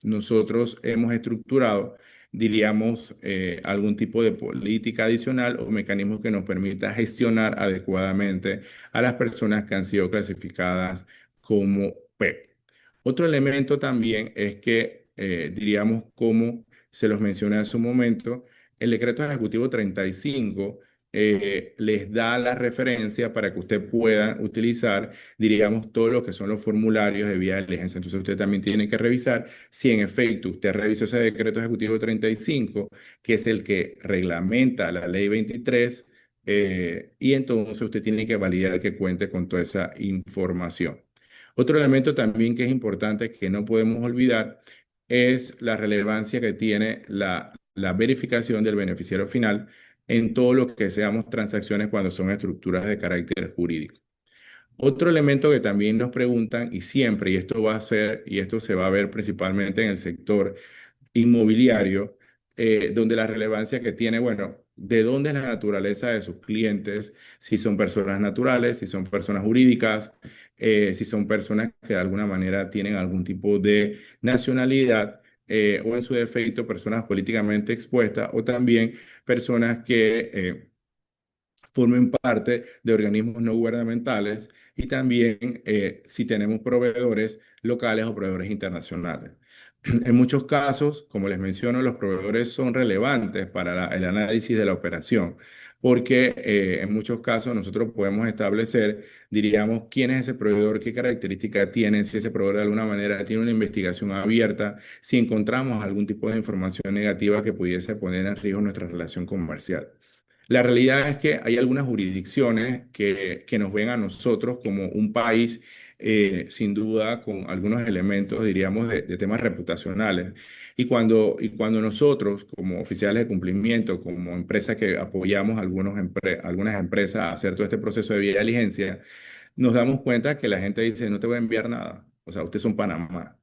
nosotros hemos estructurado, diríamos, algún tipo de política adicional o mecanismo que nos permita gestionar adecuadamente a las personas que han sido clasificadas como PEP. Otro elemento también es que, diríamos, como se los mencioné hace un momento, el decreto ejecutivo 35 les da la referencia para que usted pueda utilizar, diríamos, todo lo que son los formularios de vía de diligencia. Entonces usted también tiene que revisar si en efecto usted revisó ese decreto ejecutivo 35, que es el que reglamenta la ley 23, y entonces usted tiene que validar que cuente con toda esa información. Otro elemento también que es importante que no podemos olvidar es la relevancia que tiene la verificación del beneficiario final en todo lo que seamos transacciones cuando son estructuras de carácter jurídico. Otro elemento que también nos preguntan y siempre, y esto va a ser, y esto se va a ver principalmente en el sector inmobiliario, donde la relevancia que tiene, bueno, de dónde es la naturaleza de sus clientes, si son personas naturales, si son personas jurídicas, si son personas que de alguna manera tienen algún tipo de nacionalidad, o en su defecto personas políticamente expuestas o también personas que formen parte de organismos no gubernamentales y también si tenemos proveedores locales o proveedores internacionales. En muchos casos, como les menciono, los proveedores son relevantes para el análisis de la operación, porque en muchos casos nosotros podemos establecer, diríamos, quién es ese proveedor, qué características tiene, si ese proveedor de alguna manera tiene una investigación abierta, si encontramos algún tipo de información negativa que pudiese poner en riesgo nuestra relación comercial. La realidad es que hay algunas jurisdicciones que nos ven a nosotros como un país sin duda con algunos elementos, diríamos, de temas reputacionales. Y cuando nosotros, como oficiales de cumplimiento, como empresa que apoyamos a algunas empresas a hacer todo este proceso de vía de diligencia, nos damos cuenta que la gente dice, no te voy a enviar nada. O sea, ustedes son Panamá.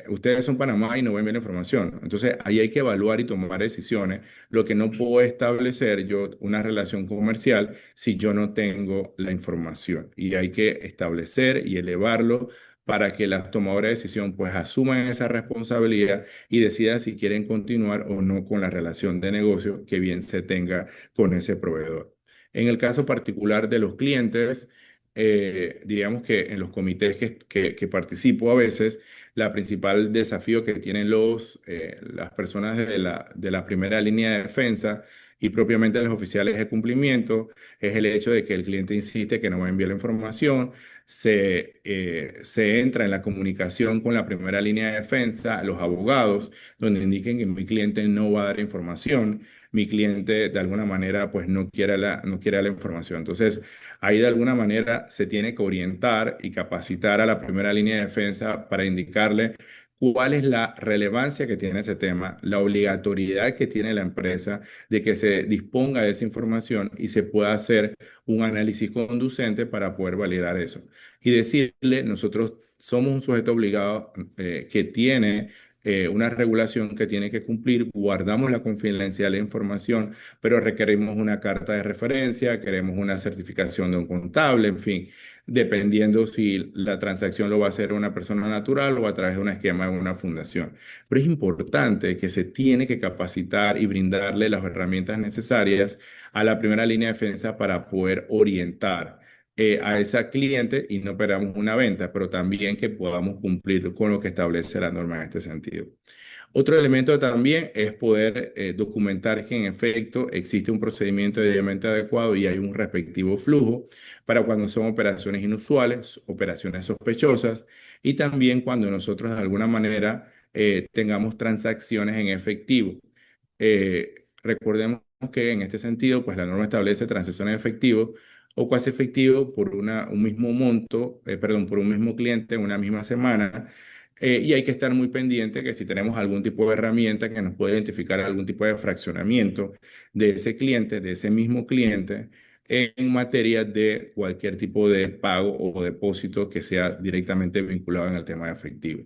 Ustedes son Panamá y no ven bien la información. Entonces, ahí hay que evaluar y tomar decisiones. Lo que no puedo establecer yo una relación comercial si yo no tengo la información. Y hay que establecer y elevarlo para que las tomadoras de decisión pues asuman esa responsabilidad y decidan si quieren continuar o no con la relación de negocio que bien se tenga con ese proveedor. En el caso particular de los clientes, diríamos que en los comités que participo a veces, la principal desafío que tienen las personas de la primera línea de defensa y propiamente los oficiales de cumplimiento es el hecho de que el cliente insiste que no va a enviar la información, se entra en la comunicación con la primera línea de defensa, los abogados, donde indiquen que mi cliente no va a dar información, mi cliente de alguna manera pues no quiere la información. Entonces, ahí de alguna manera se tiene que orientar y capacitar a la primera línea de defensa para indicarle cuál es la relevancia que tiene ese tema, la obligatoriedad que tiene la empresa de que se disponga de esa información y se pueda hacer un análisis conducente para poder validar eso. Y decirle, nosotros somos un sujeto obligado que tiene una regulación que tiene que cumplir, guardamos la confidencialidad de la información, pero requerimos una carta de referencia, queremos una certificación de un contable, en fin, dependiendo si la transacción lo va a hacer una persona natural o a través de un esquema de una fundación. Pero es importante que se tiene que capacitar y brindarle las herramientas necesarias a la primera línea de defensa para poder orientar a esa cliente y no perdamos una venta, pero también que podamos cumplir con lo que establece la norma en este sentido. Otro elemento también es poder documentar que en efecto existe un procedimiento debidamente adecuado y hay un respectivo flujo para cuando son operaciones inusuales, operaciones sospechosas y también cuando nosotros de alguna manera tengamos transacciones en efectivo. Recordemos que en este sentido, pues la norma establece transacciones en efectivo o cuasi efectivo por un mismo monto, perdón, por un mismo cliente en una misma semana. Y hay que estar muy pendiente que si tenemos algún tipo de herramienta que nos puede identificar algún tipo de fraccionamiento de ese cliente, de ese mismo cliente, en materia de cualquier tipo de pago o depósito que sea directamente vinculado en el tema de efectivo.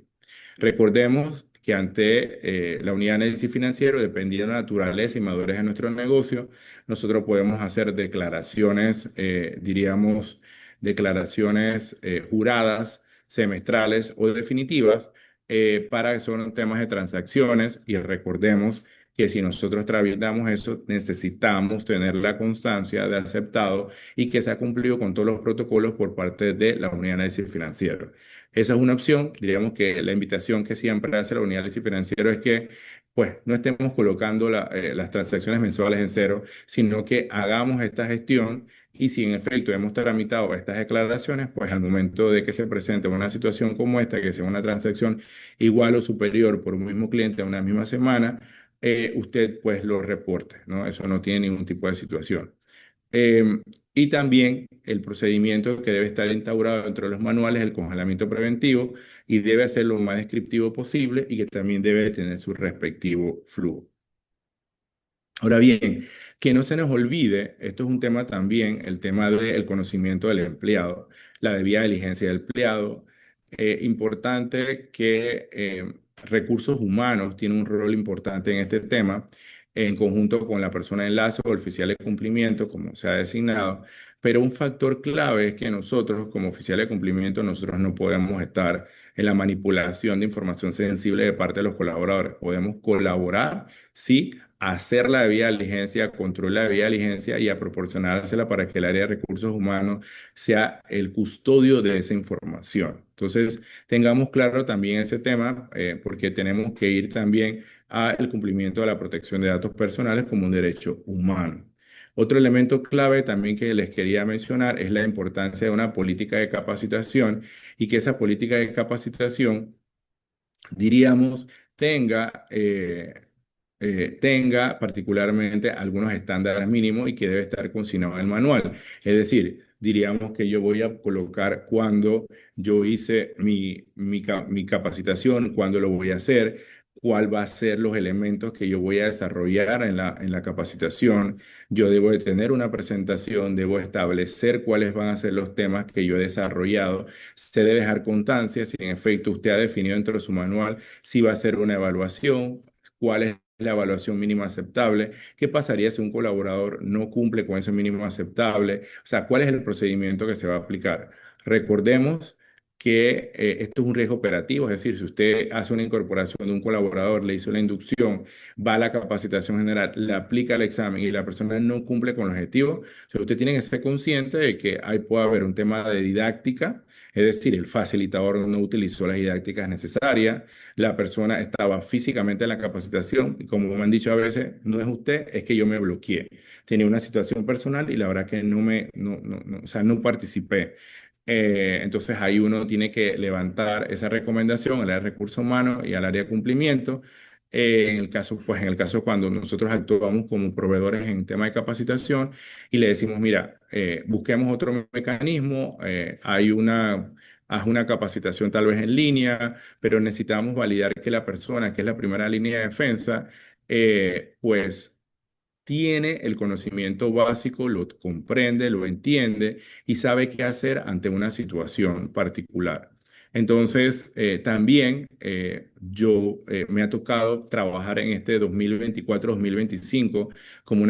Recordemos que ante la unidad de análisis financiero, dependiendo de la naturaleza y madurez de nuestro negocio, nosotros podemos hacer declaraciones, diríamos, declaraciones juradas, semestrales o definitivas para que son temas de transacciones y recordemos que si nosotros tramitamos eso, necesitamos tener la constancia de aceptado y que se ha cumplido con todos los protocolos por parte de la unidad de análisis financiero. Esa es una opción. Diríamos que la invitación que siempre hace la unidad de análisis financiero es que pues no estemos colocando las transacciones mensuales en cero, sino que hagamos esta gestión y si en efecto hemos tramitado estas declaraciones, pues al momento de que se presente una situación como esta, que sea una transacción igual o superior por un mismo cliente a una misma semana, usted pues lo reporte, ¿no? Eso no tiene ningún tipo de situación. Y también el procedimiento que debe estar instaurado dentro de los manuales, el congelamiento preventivo, y debe ser lo más descriptivo posible y que también debe tener su respectivo flujo. Ahora bien, que no se nos olvide, esto es un tema también, el tema del conocimiento del empleado, la debida diligencia del empleado. Importante que recursos humanos tienen un rol importante en este tema, en conjunto con la persona de enlace o el oficial de cumplimiento, como se ha designado. Pero un factor clave es que nosotros, como oficiales de cumplimiento, nosotros no podemos estar en la manipulación de información sensible de parte de los colaboradores. Podemos colaborar, sí, hacer la debida diligencia, controlar la debida diligencia y a proporcionársela para que el área de recursos humanos sea el custodio de esa información. Entonces, tengamos claro también ese tema, porque tenemos que ir también al cumplimiento de la protección de datos personales como un derecho humano. Otro elemento clave también que les quería mencionar es la importancia de una política de capacitación y que esa política de capacitación, diríamos, tenga particularmente algunos estándares mínimos y que debe estar consignado en el manual. Es decir, diríamos, que yo voy a colocar cuando yo hice mi capacitación, cuándo lo voy a hacer, cuál va a ser los elementos que yo voy a desarrollar en la capacitación. Yo debo de tener una presentación, debo establecer cuáles van a ser los temas que yo he desarrollado. Se debe dejar constancia si en efecto usted ha definido dentro de su manual si va a hacer una evaluación, cuál es la evaluación mínima aceptable, qué pasaría si un colaborador no cumple con ese mínimo aceptable, o sea, cuál es el procedimiento que se va a aplicar. Recordemos que esto es un riesgo operativo, es decir, si usted hace una incorporación de un colaborador, le hizo la inducción, va a la capacitación general, le aplica el examen y la persona no cumple con el objetivo, o sea, usted tiene que ser consciente de que ahí puede haber un tema de didáctica, es decir, el facilitador no utilizó las didácticas necesarias, la persona estaba físicamente en la capacitación y como me han dicho a veces, no es usted, es que yo me bloqueé. Tenía una situación personal y la verdad que o sea, no participé. Entonces ahí uno tiene que levantar esa recomendación al área de recursos humanos y al área de cumplimiento. En el caso, pues en el caso cuando nosotros actuamos como proveedores en tema de capacitación y le decimos, mira, busquemos otro mecanismo, haz una capacitación tal vez en línea, pero necesitamos validar que la persona, que es la primera línea de defensa, pues tiene el conocimiento básico, lo comprende, lo entiende y sabe qué hacer ante una situación particular. Entonces, también me ha tocado trabajar en este 2024-2025 como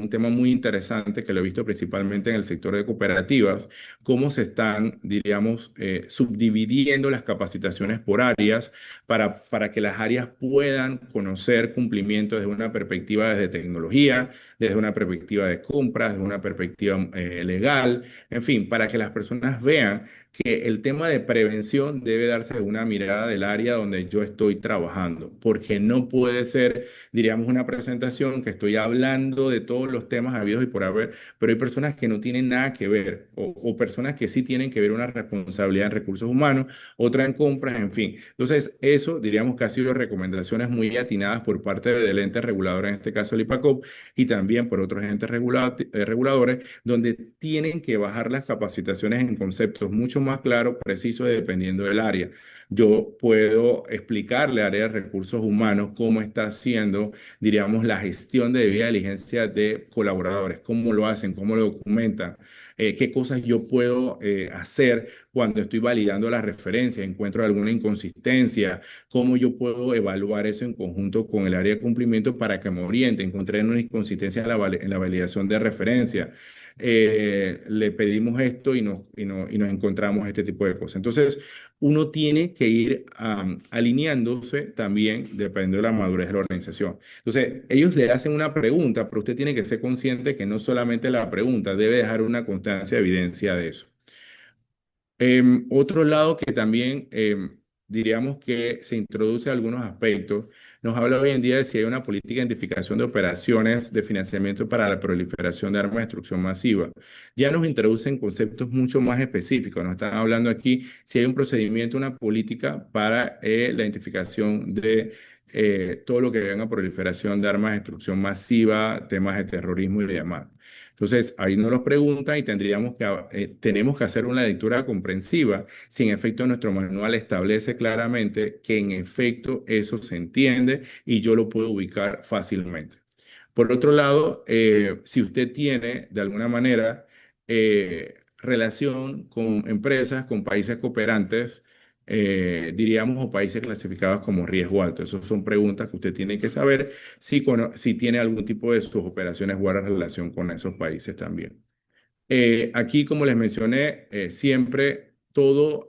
un tema muy interesante que lo he visto principalmente en el sector de cooperativas, cómo se están, diríamos, subdividiendo las capacitaciones por áreas para que las áreas puedan conocer cumplimiento desde una perspectiva desde tecnología, desde una perspectiva de compras, desde una perspectiva legal, en fin, para que las personas vean que el tema de prevención debe darse de una mirada del área donde yo estoy trabajando, porque no puede ser, diríamos, una presentación que estoy hablando de todos los temas habidos y por haber, pero hay personas que no tienen nada que ver o personas que sí tienen que ver una responsabilidad en recursos humanos, otra en compras, en fin. Entonces, eso diríamos que ha sido recomendaciones muy atinadas por parte del ente regulador, en este caso el IPACOP, y también por otros entes reguladores, donde tienen que bajar las capacitaciones en conceptos mucho más claros, precisos, dependiendo del área. Yo puedo explicarle al área de recursos humanos cómo está haciendo, diríamos, la gestión de debida diligencia de colaboradores, cómo lo hacen, cómo lo documentan, qué cosas yo puedo hacer cuando estoy validando la referencia, encuentro alguna inconsistencia, cómo yo puedo evaluar eso en conjunto con el área de cumplimiento para que me oriente, encontré una inconsistencia en la validación de referencia. Le pedimos esto y nos encontramos este tipo de cosas. Entonces, uno tiene que ir alineándose también dependiendo de la madurez de la organización. Entonces, ellos le hacen una pregunta, pero usted tiene que ser consciente que no solamente la pregunta, debe dejar una constancia de evidencia de eso. Otro lado que también diríamos que se introduce algunos aspectos, nos habla hoy en día de si hay una política de identificación de operaciones de financiamiento para la proliferación de armas de destrucción masiva. Ya nos introducen conceptos mucho más específicos, nos están hablando aquí si hay un procedimiento, una política para la identificación de todo lo que venga a proliferación de armas de destrucción masiva, temas de terrorismo y demás. Entonces, ahí nos lo preguntan y tenemos que hacer una lectura comprensiva si en efecto nuestro manual establece claramente que en efecto eso se entiende y yo lo puedo ubicar fácilmente. Por otro lado, si usted tiene de alguna manera relación con empresas, con países cooperantes, diríamos, o países clasificados como riesgo alto. Esas son preguntas que usted tiene que saber si tiene algún tipo de sus operaciones guarda relación con esos países también. Aquí, como les mencioné, siempre todo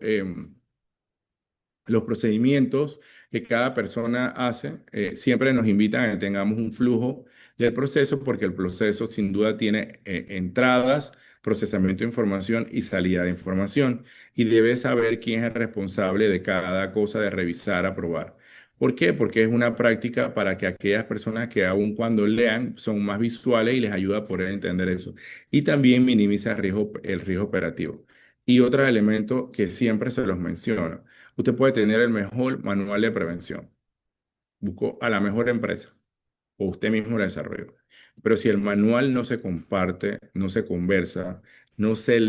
los procedimientos que cada persona hace, siempre nos invitan a que tengamos un flujo del proceso porque el proceso sin duda tiene entradas, procesamiento de información y salida de información y debe saber quién es el responsable de cada cosa de revisar, aprobar. ¿Por qué? Porque es una práctica para que aquellas personas que aun cuando lean son más visuales y les ayuda a poder entender eso. Y también minimiza el riesgo operativo. Y otro elemento que siempre se los menciono. Usted puede tener el mejor manual de prevención. Buscó a la mejor empresa o usted mismo lo desarrolló. Pero si el manual no se comparte, no se conversa, no se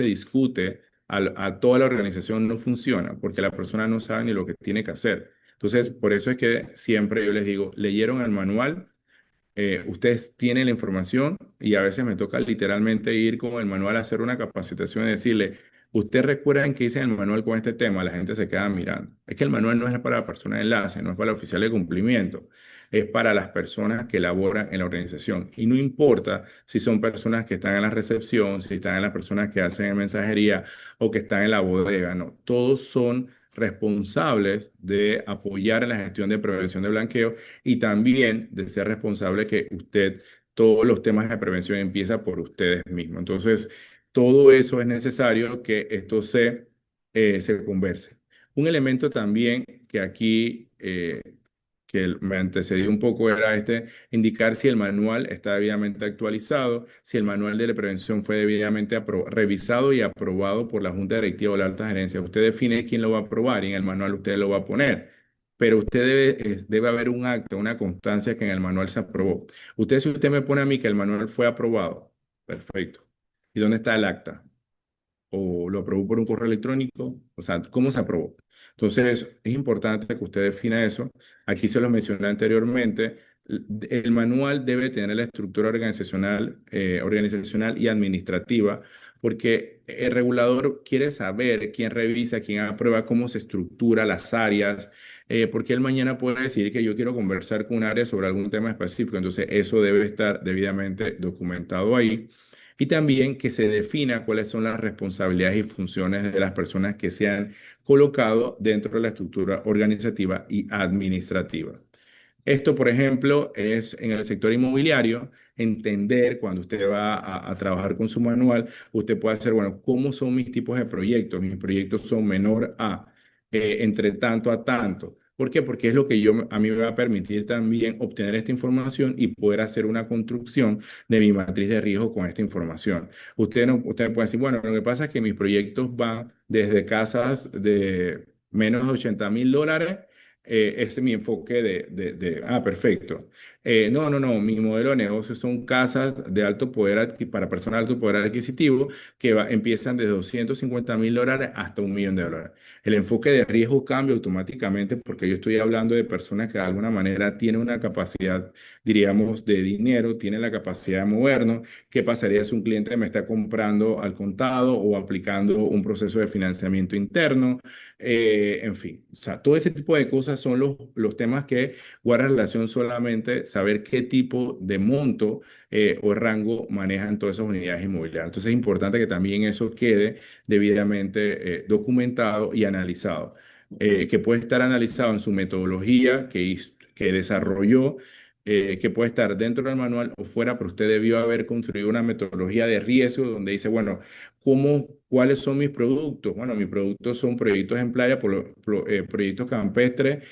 discute, a toda la organización no funciona porque la persona no sabe ni lo que tiene que hacer. Entonces, por eso es que siempre yo les digo, leyeron el manual, ustedes tienen la información y a veces me toca literalmente ir con el manual a hacer una capacitación y decirle, ¿usted recuerda en qué dice el manual con este tema? La gente se queda mirando. Es que el manual no es para la persona de enlace, no es para el oficial de cumplimiento, es para las personas que laboran en la organización. Y no importa si son personas que están en la recepción, si están en las personas que hacen en mensajería o que están en la bodega, no, todos son responsables de apoyar en la gestión de prevención de blanqueo y también de ser responsable que usted, todos los temas de prevención empieza por ustedes mismos. Entonces, todo eso es necesario que esto se converse. Un elemento también que aquí, me antecedió un poco era indicar si el manual está debidamente actualizado, si el manual de la prevención fue debidamente revisado y aprobado por la Junta Directiva o la Alta Gerencia. Usted define quién lo va a aprobar y en el manual usted lo va a poner. Pero usted debe haber un acta, una constancia que en el manual se aprobó. Si usted me pone a mí que el manual fue aprobado, perfecto. ¿Y dónde está el acta? ¿O lo aprobó por un correo electrónico? O sea, ¿cómo se aprobó? Entonces, es importante que usted defina eso. Aquí se lo mencioné anteriormente. El manual debe tener la estructura organizacional y administrativa, porque el regulador quiere saber quién revisa, quién aprueba, cómo se estructura las áreas, porque él mañana puede decir que yo quiero conversar con un área sobre algún tema específico. Entonces, eso debe estar debidamente documentado ahí. Y también que se defina cuáles son las responsabilidades y funciones de las personas que se han colocado dentro de la estructura organizativa y administrativa. Esto, por ejemplo, es en el sector inmobiliario, entender cuando usted va a trabajar con su manual, usted puede hacer, bueno, ¿cómo son mis tipos de proyectos? Mis proyectos son menor a, entre tanto a tanto. ¿Por qué? Porque es lo que a mí me va a permitir también obtener esta información y poder hacer una construcción de mi matriz de riesgo con esta información. Usted puede decir, bueno, lo que pasa es que mis proyectos van desde casas de menos de $80,000. Ese es mi enfoque perfecto. No, mi modelo de negocio son casas de alto poder para personas de alto poder adquisitivo que empiezan desde $250,000 hasta $1,000,000. El enfoque de riesgo cambia automáticamente porque yo estoy hablando de personas que de alguna manera tienen una capacidad, diríamos, de dinero, tienen la capacidad de movernos. ¿Qué pasaría si un cliente me está comprando al contado o aplicando un proceso de financiamiento interno? En fin, o sea, todo ese tipo de cosas son los temas que guardan relación solamente saber qué tipo de monto o rango manejan todas esas unidades inmobiliarias. Entonces es importante que también eso quede debidamente documentado y analizado, que puede estar analizado en su metodología que desarrolló, que puede estar dentro del manual o fuera, pero usted debió haber construido una metodología de riesgo donde dice, bueno, ¿cuáles son mis productos? Bueno, mis productos son proyectos en playa, proyectos campestres,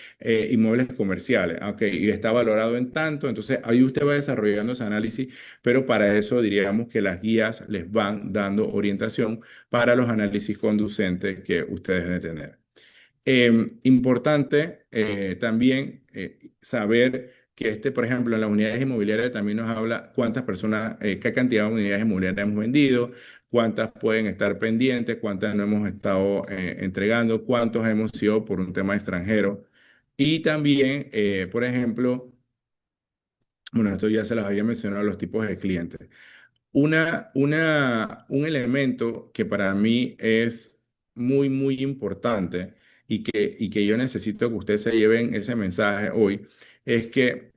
inmuebles comerciales. Ok, y está valorado en tanto. Entonces, ahí usted va desarrollando ese análisis, pero para eso diríamos que las guías les van dando orientación para los análisis conducentes que ustedes deben tener. Importante también saber que por ejemplo, en las unidades inmobiliarias también nos habla cuántas personas, qué cantidad de unidades inmobiliarias hemos vendido, cuántas pueden estar pendientes, cuántas no hemos estado entregando, cuántos hemos sido por un tema extranjero. Y también, por ejemplo, bueno, esto ya se los había mencionado, los tipos de clientes. Un elemento que para mí es muy, muy importante y que yo necesito que ustedes se lleven ese mensaje hoy, es que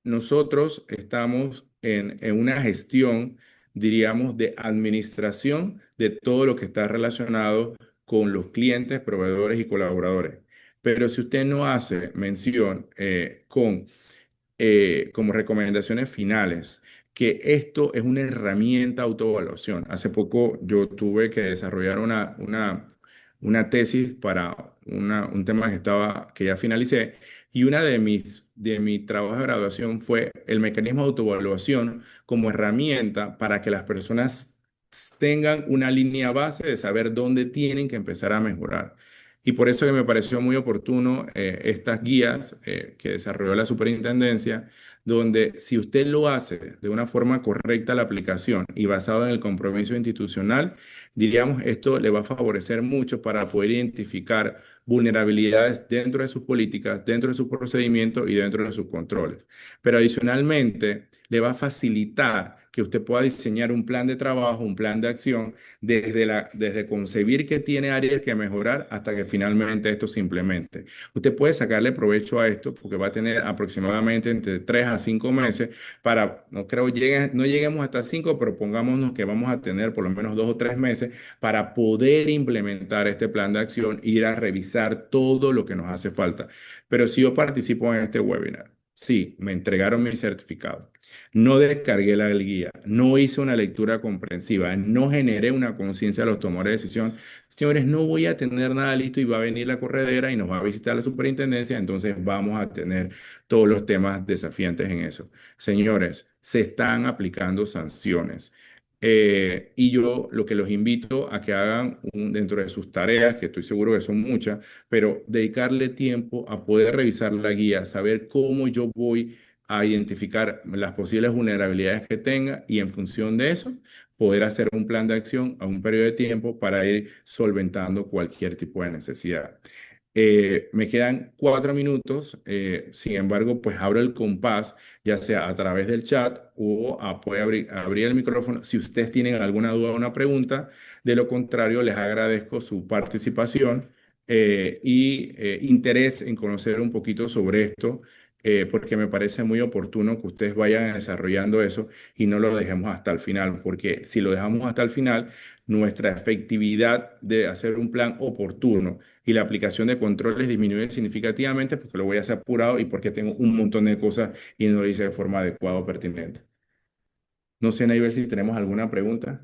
nosotros estamos en una gestión, diríamos, de administración de todo lo que está relacionado con los clientes, proveedores y colaboradores. Pero si usted no hace mención como recomendaciones finales, que esto es una herramienta de autoevaluación. Hace poco yo tuve que desarrollar una tesis para un tema que ya finalicé y una de mi trabajo de graduación fue el mecanismo de autoevaluación como herramienta para que las personas tengan una línea base de saber dónde tienen que empezar a mejorar. Y por eso que me pareció muy oportuno estas guías que desarrolló la superintendencia, donde si usted lo hace de una forma correcta la aplicación y basado en el compromiso institucional, diríamos, esto le va a favorecer mucho para poder identificar vulnerabilidades dentro de sus políticas, dentro de sus procedimientos y dentro de sus controles. Pero adicionalmente, le va a facilitar que usted pueda diseñar un plan de trabajo, un plan de acción, desde concebir que tiene áreas que mejorar hasta que finalmente esto se implemente. Usted puede sacarle provecho a esto porque va a tener aproximadamente entre 3 a 5 meses para, no creo, no lleguemos hasta 5, pero pongámonos que vamos a tener por lo menos 2 o 3 meses para poder implementar este plan de acción e ir a revisar todo lo que nos hace falta. Pero si yo participo en este webinar, sí, me entregaron mi certificado. No descargué la guía, no hice una lectura comprensiva, no generé una conciencia de los tomadores de decisión. Señores, no voy a tener nada listo y va a venir la corredera y nos va a visitar la superintendencia, entonces vamos a tener todos los temas desafiantes en eso. Señores, se están aplicando sanciones. Y yo lo que los invito a que hagan dentro de sus tareas, que estoy seguro que son muchas, pero dedicarle tiempo a poder revisar la guía, saber cómo yo voy a identificar las posibles vulnerabilidades que tenga y en función de eso, poder hacer un plan de acción a un periodo de tiempo para ir solventando cualquier tipo de necesidad. Me quedan 4 minutos, sin embargo, pues abro el compás, ya sea a través del chat o puede abrir el micrófono si ustedes tienen alguna duda o una pregunta. De lo contrario, les agradezco su participación y interés en conocer un poquito sobre esto, porque me parece muy oportuno que ustedes vayan desarrollando eso y no lo dejemos hasta el final, porque si lo dejamos hasta el final, nuestra efectividad de hacer un plan oportuno y la aplicación de controles disminuye significativamente porque lo voy a hacer apurado y porque tengo un montón de cosas y no lo hice de forma adecuada o pertinente. No sé, Neiber, si tenemos alguna pregunta.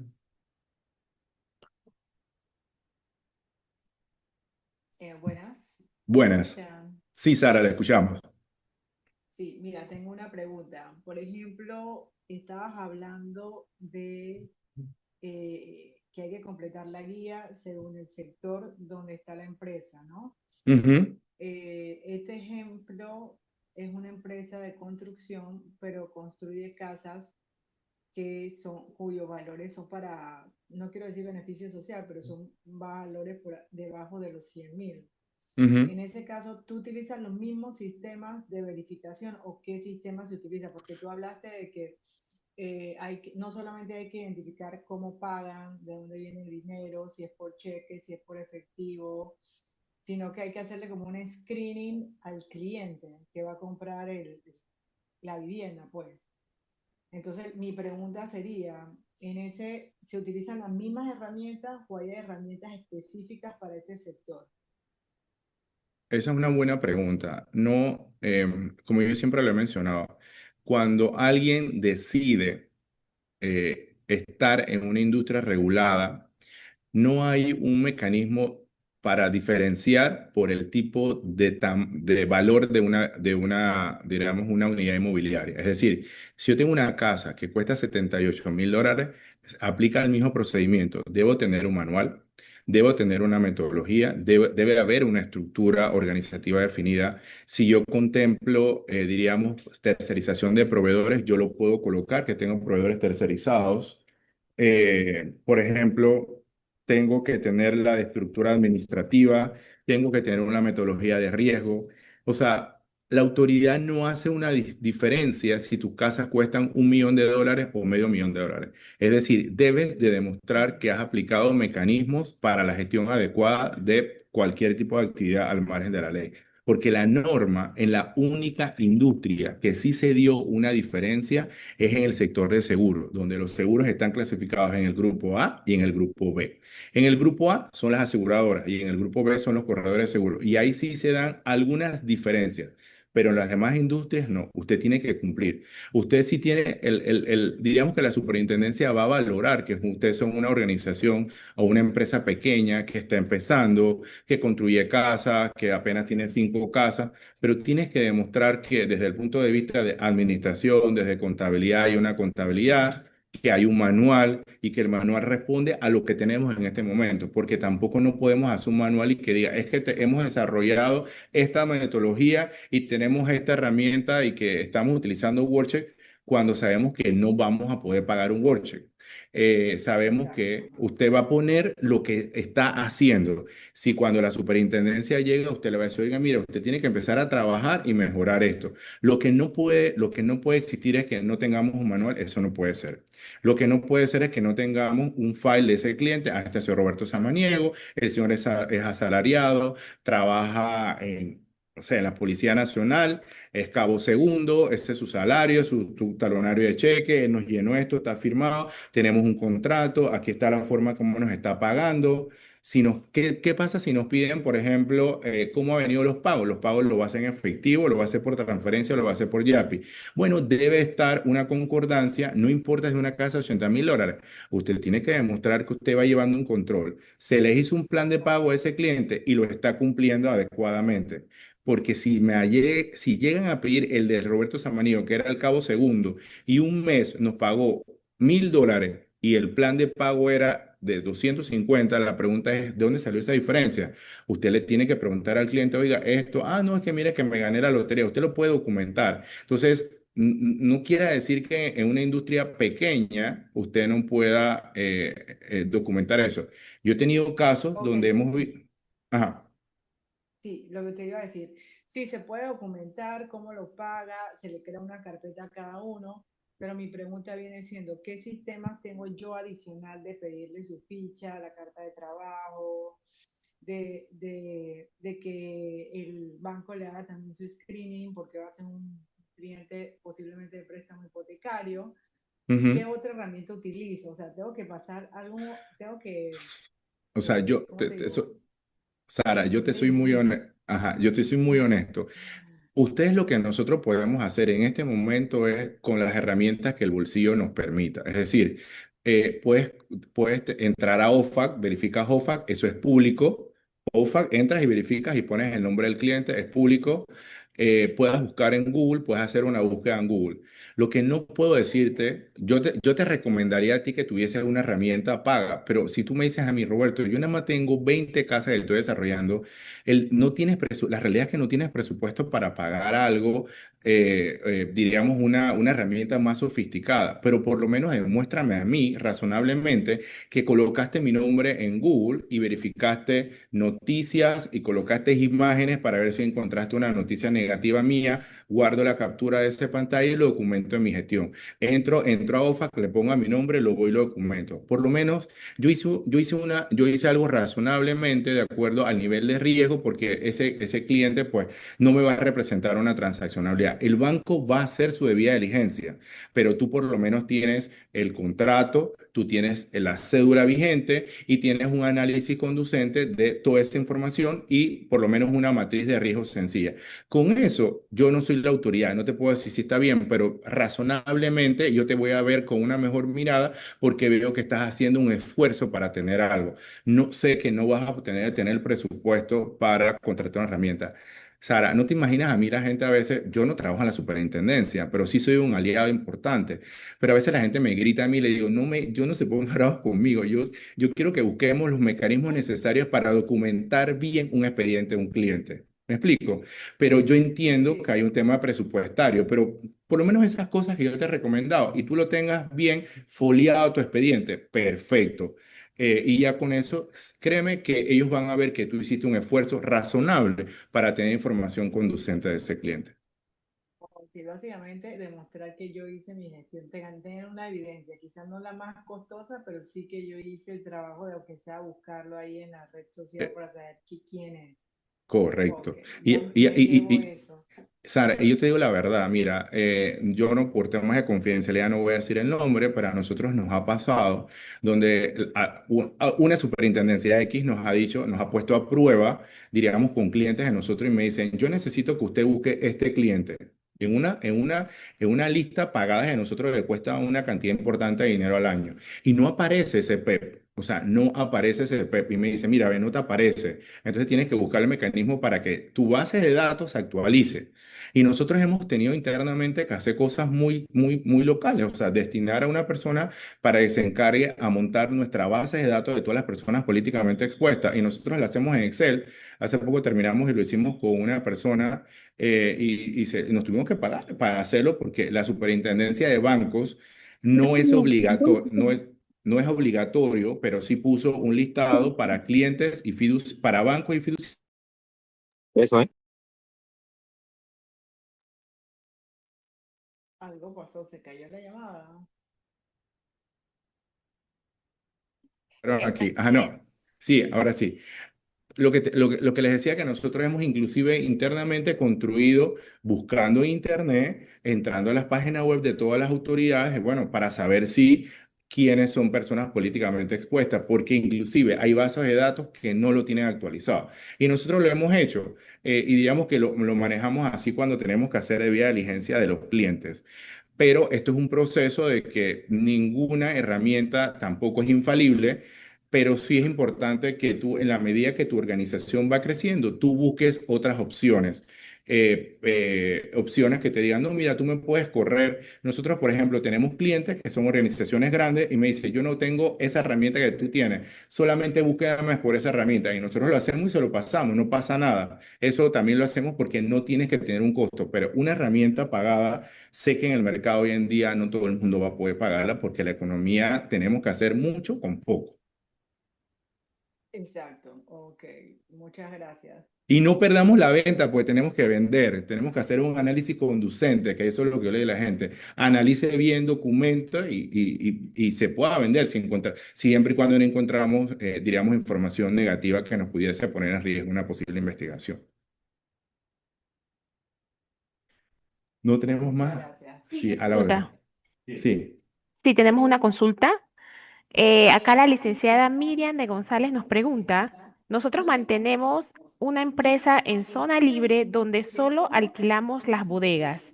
Buenas, ¿me Buenas. escuchan? Sí, Sara, la escuchamos. Sí, mira, tengo una pregunta. Por ejemplo, estabas hablando de que hay que completar la guía según el sector donde está la empresa, ¿no? Ujú, Este ejemplo es una empresa de construcción, pero construye casas cuyos valores son para, no quiero decir beneficio social, pero son valores debajo de los 100.000. ujú. En ese caso, ¿tú utilizas los mismos sistemas de verificación o qué sistema se utiliza? Porque tú hablaste de que, no solamente hay que identificar cómo pagan, de dónde viene el dinero, si es por cheque, si es por efectivo, sino que hay que hacerle como un screening al cliente que va a comprar la vivienda, pues. Entonces, mi pregunta sería, ¿se utilizan las mismas herramientas o hay herramientas específicas para este sector? Esa es una buena pregunta. No, como yo siempre lo he mencionado, cuando alguien decide estar en una industria regulada, no hay un mecanismo para diferenciar por el tipo de valor digamos, una unidad inmobiliaria. Es decir, si yo tengo una casa que cuesta $78.000, aplica el mismo procedimiento. Debo tener un manual, debo tener una metodología, debe haber una estructura organizativa definida. Si yo contemplo, diríamos, tercerización de proveedores, yo lo puedo colocar, que tengo proveedores tercerizados. Por ejemplo, tengo que tener la estructura administrativa, tengo que tener una metodología de riesgo. O sea, la autoridad no hace una diferencia si tus casas cuestan $1 millón o $500.000. Es decir, debes de demostrar que has aplicado mecanismos para la gestión adecuada de cualquier tipo de actividad al margen de la ley. Porque la norma en la única industria que sí se dio una diferencia es en el sector de seguros, donde los seguros están clasificados en el grupo A y en el grupo B. En el grupo A son las aseguradoras y en el grupo B son los corredores de seguros. Y ahí sí se dan algunas diferencias, pero en las demás industrias no. Usted tiene que cumplir. Usted sí tiene, diríamos que la superintendencia va a valorar que ustedes son una organización o una empresa pequeña que está empezando, que construye casas, que apenas tiene 5 casas, pero tienes que demostrar que desde el punto de vista de administración, desde contabilidad hay una contabilidad que hay un manual y que el manual responde a lo que tenemos en este momento, porque tampoco no podemos hacer un manual y que diga, es que hemos desarrollado esta metodología y tenemos esta herramienta y que estamos utilizando WordCheck cuando sabemos que no vamos a poder pagar un WordCheck. Sabemos Exacto. que usted va a poner lo que está haciendo. Si cuando la superintendencia llega, usted le va a decir, oiga, mira, usted tiene que empezar a trabajar y mejorar esto. Lo que no puede existir es que no tengamos un manual, eso no puede ser. Lo que no puede ser es que no tengamos un file de ese cliente. Ah, este señor Roberto Samaniego, el señor es asalariado, trabaja en, o sea, en la Policía Nacional, es cabo segundo, ese es su salario, su talonario de cheque, él nos llenó esto, está firmado, tenemos un contrato, aquí está la forma como nos está pagando. ¿Qué pasa si nos piden, por ejemplo, cómo han venido los pagos? Los pagos lo va a hacer en efectivo, lo va a hacer por transferencia, lo va a hacer por Yapi. Bueno, debe estar una concordancia, no importa si es una casa de $80,000. Usted tiene que demostrar que usted va llevando un control. Se le hizo un plan de pago a ese cliente y lo está cumpliendo adecuadamente. Porque si llegan a pedir el de Roberto Samaniego, que era el cabo segundo, y un mes nos pagó $1,000 y el plan de pago era de 250, la pregunta es, ¿de dónde salió esa diferencia? Usted le tiene que preguntar al cliente, oiga, esto, no, es que mire que me gané la lotería, usted lo puede documentar. Entonces, no quiera decir que en una industria pequeña usted no pueda documentar eso. Yo he tenido casos Ok, donde hemos visto... Ajá. sí, lo que te iba a decir. Sí, se puede documentar cómo lo paga, se le crea una carpeta a cada uno, pero mi pregunta viene siendo, ¿qué sistemas tengo yo adicional de pedirle su ficha, la carta de trabajo, de que el banco le haga también su screening porque va a ser un cliente posiblemente de préstamo hipotecario? ¿Qué Ujú. otra herramienta utilizo? O sea, tengo que pasar algo, tengo que, O sea, ¿cómo te digo? Sara, yo te soy muy Em, honesto. Ajá, yo te soy muy honesto. Ustedes lo que nosotros podemos hacer en este momento es con las herramientas que el bolsillo nos permita. Es decir, puedes entrar a OFAC, verificas OFAC, eso es público. OFAC, entras y verificas y pones el nombre del cliente, es público. Puedas buscar en Google, puedes hacer una búsqueda en Google. Lo que no puedo decirte, yo te recomendaría a ti que tuvieses una herramienta paga, pero si tú me dices a mí, Roberto, yo nada más tengo 20 casas que estoy desarrollando, no la realidad es que no tienes presupuesto para pagar algo, diríamos, una herramienta más sofisticada, pero por lo menos demuéstrame a mí razonablemente que colocaste mi nombre en Google y verificaste noticias y colocaste imágenes para ver si encontraste una noticia negativa mía, guardo la captura de esa pantalla y lo documento en mi gestión. Entro a OFAC, le pongo a mi nombre, lo voy y lo documento. Por lo menos yo hice algo razonablemente de acuerdo al nivel de riesgo porque ese cliente pues no me va a representar una transaccionalidad. El banco va a hacer su debida diligencia, pero tú por lo menos tienes el contrato, tú tienes la cédula vigente y tienes un análisis conducente de toda esa información y por lo menos una matriz de riesgo sencilla. Con eso, yo no soy la autoridad, no te puedo decir si está bien, pero razonablemente yo te voy a ver con una mejor mirada porque veo que estás haciendo un esfuerzo para tener algo. No sé que no vas a tener el presupuesto para contratar una herramienta. Sara, no te imaginas a mí la gente a veces, yo no trabajo en la superintendencia, pero sí soy un aliado importante, pero a veces la gente me grita a mí y le digo, yo no se pongan bravos conmigo, yo quiero que busquemos los mecanismos necesarios para documentar bien un expediente de un cliente. ¿Me explico? Pero yo entiendo que sí. hay un tema presupuestario, pero por lo menos esas cosas que yo te he recomendado y tú lo tengas bien foliado tu expediente, perfecto. Y ya con eso, créeme que ellos van a ver que tú hiciste un esfuerzo razonable para tener información conducente de ese cliente. Sí, básicamente demostrar que yo hice mi gestión, tener una evidencia, quizás no la más costosa, pero sí que yo hice el trabajo de aunque sea buscarlo ahí en la red social Eh, para saber quién es. Ok, Correcto. Y, ya, y, y, ya llevo y, eso. Sara, y yo te digo la verdad, mira, yo no, por temas de confidencialidad no voy a decir el nombre, pero a nosotros nos ha pasado donde una superintendencia X nos ha dicho, nos ha puesto a prueba, diríamos, con clientes de nosotros y me dicen, yo necesito que usted busque este cliente en una lista pagada de nosotros que cuesta una cantidad importante de dinero al año. Y no aparece ese PEP. O sea, no aparece ese PEP y me dice, mira, ve, no te aparece. Entonces tienes que buscar el mecanismo para que tu base de datos se actualice. Y nosotros hemos tenido internamente que hacer cosas muy locales, o sea, destinar a una persona para que se encargue a montar nuestra base de datos de todas las personas políticamente expuestas. Y nosotros lo hacemos en Excel. Hace poco terminamos y lo hicimos con una persona nos tuvimos que pagar para hacerlo porque la superintendencia de bancos no es obligatorio, no es obligatorio, pero sí puso un listado para clientes y para bancos y fiduciarios. Eso, ¿eh? Algo pasó, se cayó la llamada. Aquí, no. Sí, ahora sí. Lo que les decía que nosotros hemos inclusive internamente construido buscando internet, entrando a las páginas web de todas las autoridades, bueno, para saber si quiénes son personas políticamente expuestas, porque inclusive hay bases de datos que no lo tienen actualizado. Y nosotros lo hemos hecho y digamos que lo manejamos así cuando tenemos que hacer debida diligencia de los clientes. Pero esto es un proceso de que ninguna herramienta tampoco es infalible, pero sí es importante que tú, en la medida que tu organización va creciendo, tú busques otras opciones. Opciones que te digan, no, mira, tú me puedes correr. Nosotros, por ejemplo, tenemos clientes que son organizaciones grandes y me dicen, yo no tengo esa herramienta que tú tienes, solamente búsqueme por esa herramienta. Y nosotros lo hacemos y se lo pasamos, no pasa nada. Eso también lo hacemos porque no tienes que tener un costo, pero una herramienta pagada, sé que en el mercado hoy en día no todo el mundo va a poder pagarla porque la economía tenemos que hacer mucho con poco. Exacto, ok, muchas gracias. Y no perdamos la venta, pues tenemos que vender, tenemos que hacer un análisis conducente, que eso es lo que yo le digo a la gente. Analice bien, documenta y se pueda vender siempre y cuando no encontramos, diríamos, información negativa que nos pudiese poner en riesgo una posible investigación. ¿No tenemos Muchas más? gracias. Sí, a la orden. Consulta. Sí. Sí, tenemos una consulta. Acá la licenciada Miriam de González nos pregunta, nosotros mantenemos una empresa en zona libre donde solo alquilamos las bodegas.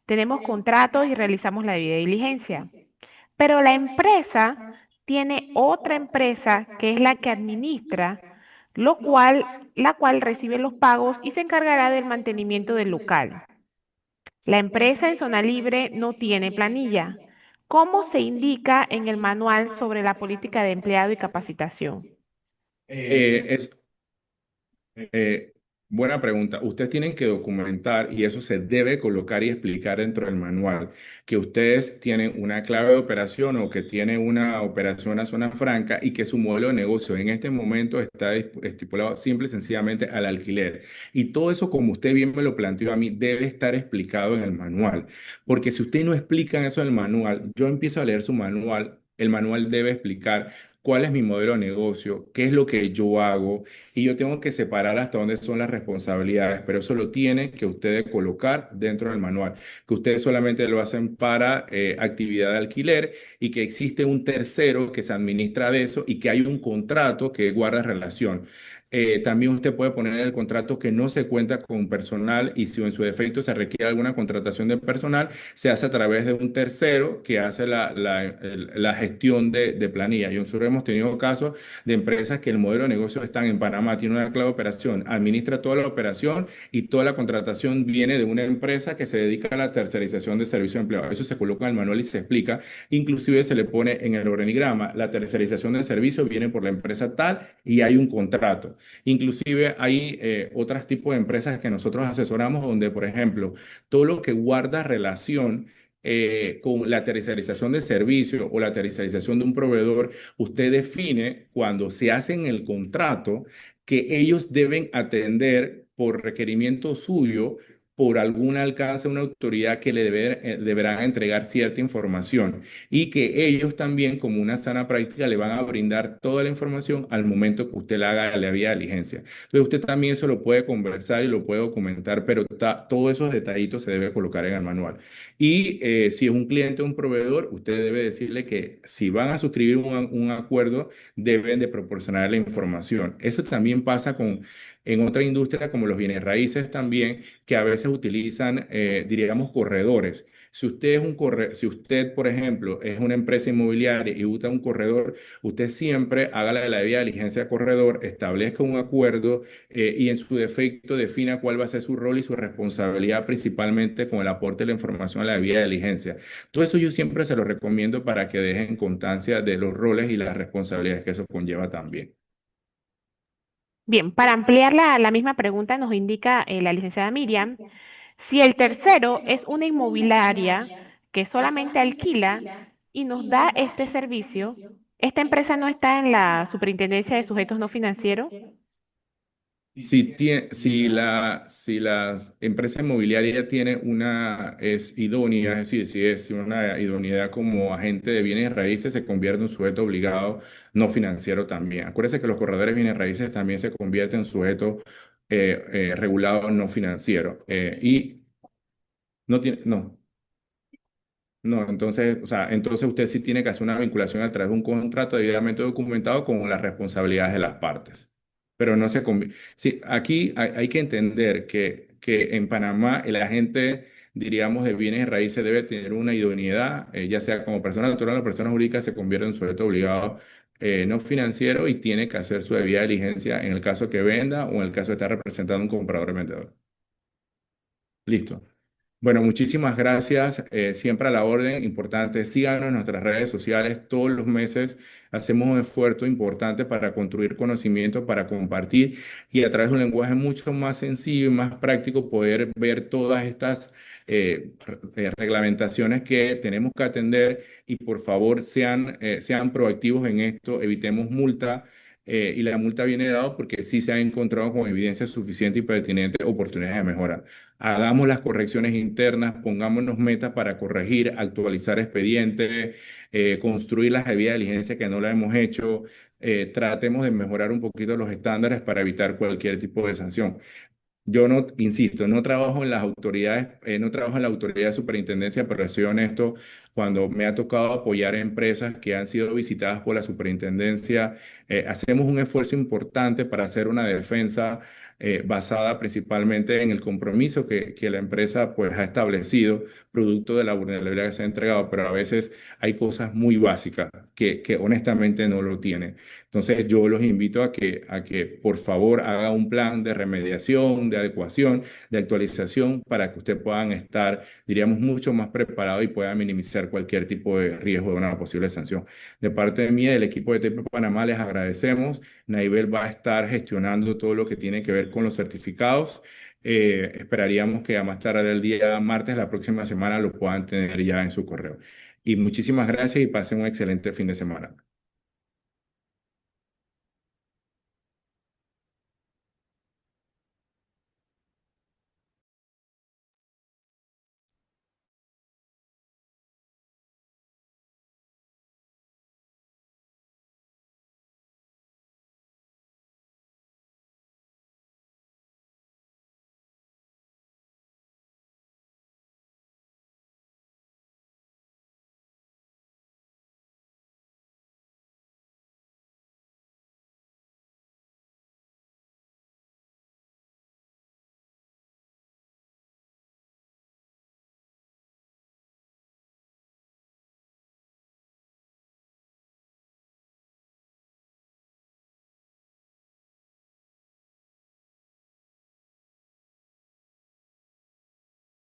Tenemos contratos y realizamos la debida diligencia, pero la empresa tiene otra empresa que es la que administra, la cual recibe los pagos y se encargará del mantenimiento del local. La empresa en zona libre no tiene planilla. ¿Cómo se indica en el manual sobre la política de empleado y capacitación? Es Eh, buena pregunta. Ustedes tienen que documentar y eso se debe colocar y explicar dentro del manual, que ustedes tienen una clave de operación o que tienen una operación a zona franca y que su modelo de negocio en este momento está estipulado simple y sencillamente al alquiler. Y todo eso, como usted bien me lo planteó a mí, debe estar explicado en el manual. Porque si usted no explica eso en el manual, yo empiezo a leer su manual, el manual debe explicar cuál es mi modelo de negocio, qué es lo que yo hago y yo tengo que separar hasta dónde son las responsabilidades, pero eso lo tienen que ustedes colocar dentro del manual, que ustedes solamente lo hacen para actividad de alquiler y que existe un tercero que se administra de eso y que hay un contrato que guarda relación. También usted puede poner en el contrato que no se cuenta con personal y si en su defecto se requiere alguna contratación de personal, se hace a través de un tercero que hace la gestión de planilla. Y nosotros hemos tenido casos de empresas que el modelo de negocio están en Panamá, tiene una clave de operación, administra toda la operación y toda la contratación viene de una empresa que se dedica a la tercerización de servicio de empleo. Eso se coloca en el manual y se explica. Inclusive se le pone en el organigrama, la tercerización de servicio viene por la empresa tal y hay un contrato. Inclusive hay otros tipos de empresas que nosotros asesoramos donde, por ejemplo, todo lo que guarda relación con la tercerización de servicio o la tercerización de un proveedor, usted define cuando se hace en el contrato que ellos deben atender por requerimiento suyo, por algún alcance a una autoridad que deberán entregar cierta información y que ellos también, como una sana práctica, le van a brindar toda la información al momento que usted la haga la vía de diligencia. Entonces, usted también eso lo puede conversar y lo puede documentar, pero todos esos detallitos se debe colocar en el manual. Y si es un cliente o un proveedor, usted debe decirle que si van a suscribir un acuerdo, deben de proporcionar la información. Eso también pasa en otra industria como los bienes raíces también, que a veces veces utilizan, diríamos, corredores. Si usted, por ejemplo, es una empresa inmobiliaria y usa un corredor, usted siempre haga la debida diligencia corredor, establezca un acuerdo y en su defecto defina cuál va a ser su rol y su responsabilidad, principalmente con el aporte de la información a la debida diligencia. Todo eso yo siempre se lo recomiendo para que dejen constancia de los roles y las responsabilidades que eso conlleva también. Bien, para ampliar la misma pregunta, nos indica la licenciada Miriam, si el tercero es una inmobiliaria que solamente alquila y nos da este servicio, ¿esta empresa no está en la Superintendencia de Sujetos No Financieros? Si la empresa inmobiliaria tiene es idónea, es decir, si es una idoneidad como agente de bienes raíces, se convierte en un sujeto obligado no financiero también. Acuérdense que los corredores de bienes raíces también se convierten en sujetos regulados no financieros. Y no tiene, no. No, entonces, o sea, entonces usted sí tiene que hacer una vinculación a través de un contrato debidamente documentado con las responsabilidades de las partes. Pero no se sí, aquí hay que entender que en Panamá el agente, diríamos, de bienes y raíces debe tener una idoneidad, ya sea como persona natural o persona jurídica, se convierte en sujeto obligado no financiero y tiene que hacer su debida diligencia en el caso que venda o en el caso de estar representando a un comprador o vendedor. Listo. Bueno, muchísimas gracias. Siempre a la orden. Importante, síganos en nuestras redes sociales. Todos los meses hacemos un esfuerzo importante para construir conocimiento, para compartir y a través de un lenguaje mucho más sencillo y más práctico poder ver todas estas reglamentaciones que tenemos que atender y por favor sean proactivos en esto. Evitemos multa. Y la multa viene dado porque sí se ha encontrado con evidencia suficiente y pertinente oportunidades de mejora. Hagamos las correcciones internas, pongámonos metas para corregir, actualizar expedientes, construir las debidas diligencias que no la hemos hecho, tratemos de mejorar un poquito los estándares para evitar cualquier tipo de sanción. Yo no, insisto, no trabajo en las autoridades, no trabajo en la autoridad de superintendencia, pero soy honesto, cuando me ha tocado apoyar empresas que han sido visitadas por la superintendencia, hacemos un esfuerzo importante para hacer una defensa basada principalmente en el compromiso que la empresa pues ha establecido, producto de la vulnerabilidad que se ha entregado, pero a veces hay cosas muy básicas que honestamente no lo tienen. Entonces yo los invito a que por favor haga un plan de remediación, de adecuación, de actualización para que ustedes puedan estar, diríamos, mucho más preparados y puedan minimizar cualquier tipo de riesgo de una posible sanción. De parte mía, del equipo de TP Panamá, les agradecemos. Naibel va a estar gestionando todo lo que tiene que ver con los certificados. Esperaríamos que a más tardar el día martes, la próxima semana, lo puedan tener ya en su correo. Y muchísimas gracias y pasen un excelente fin de semana.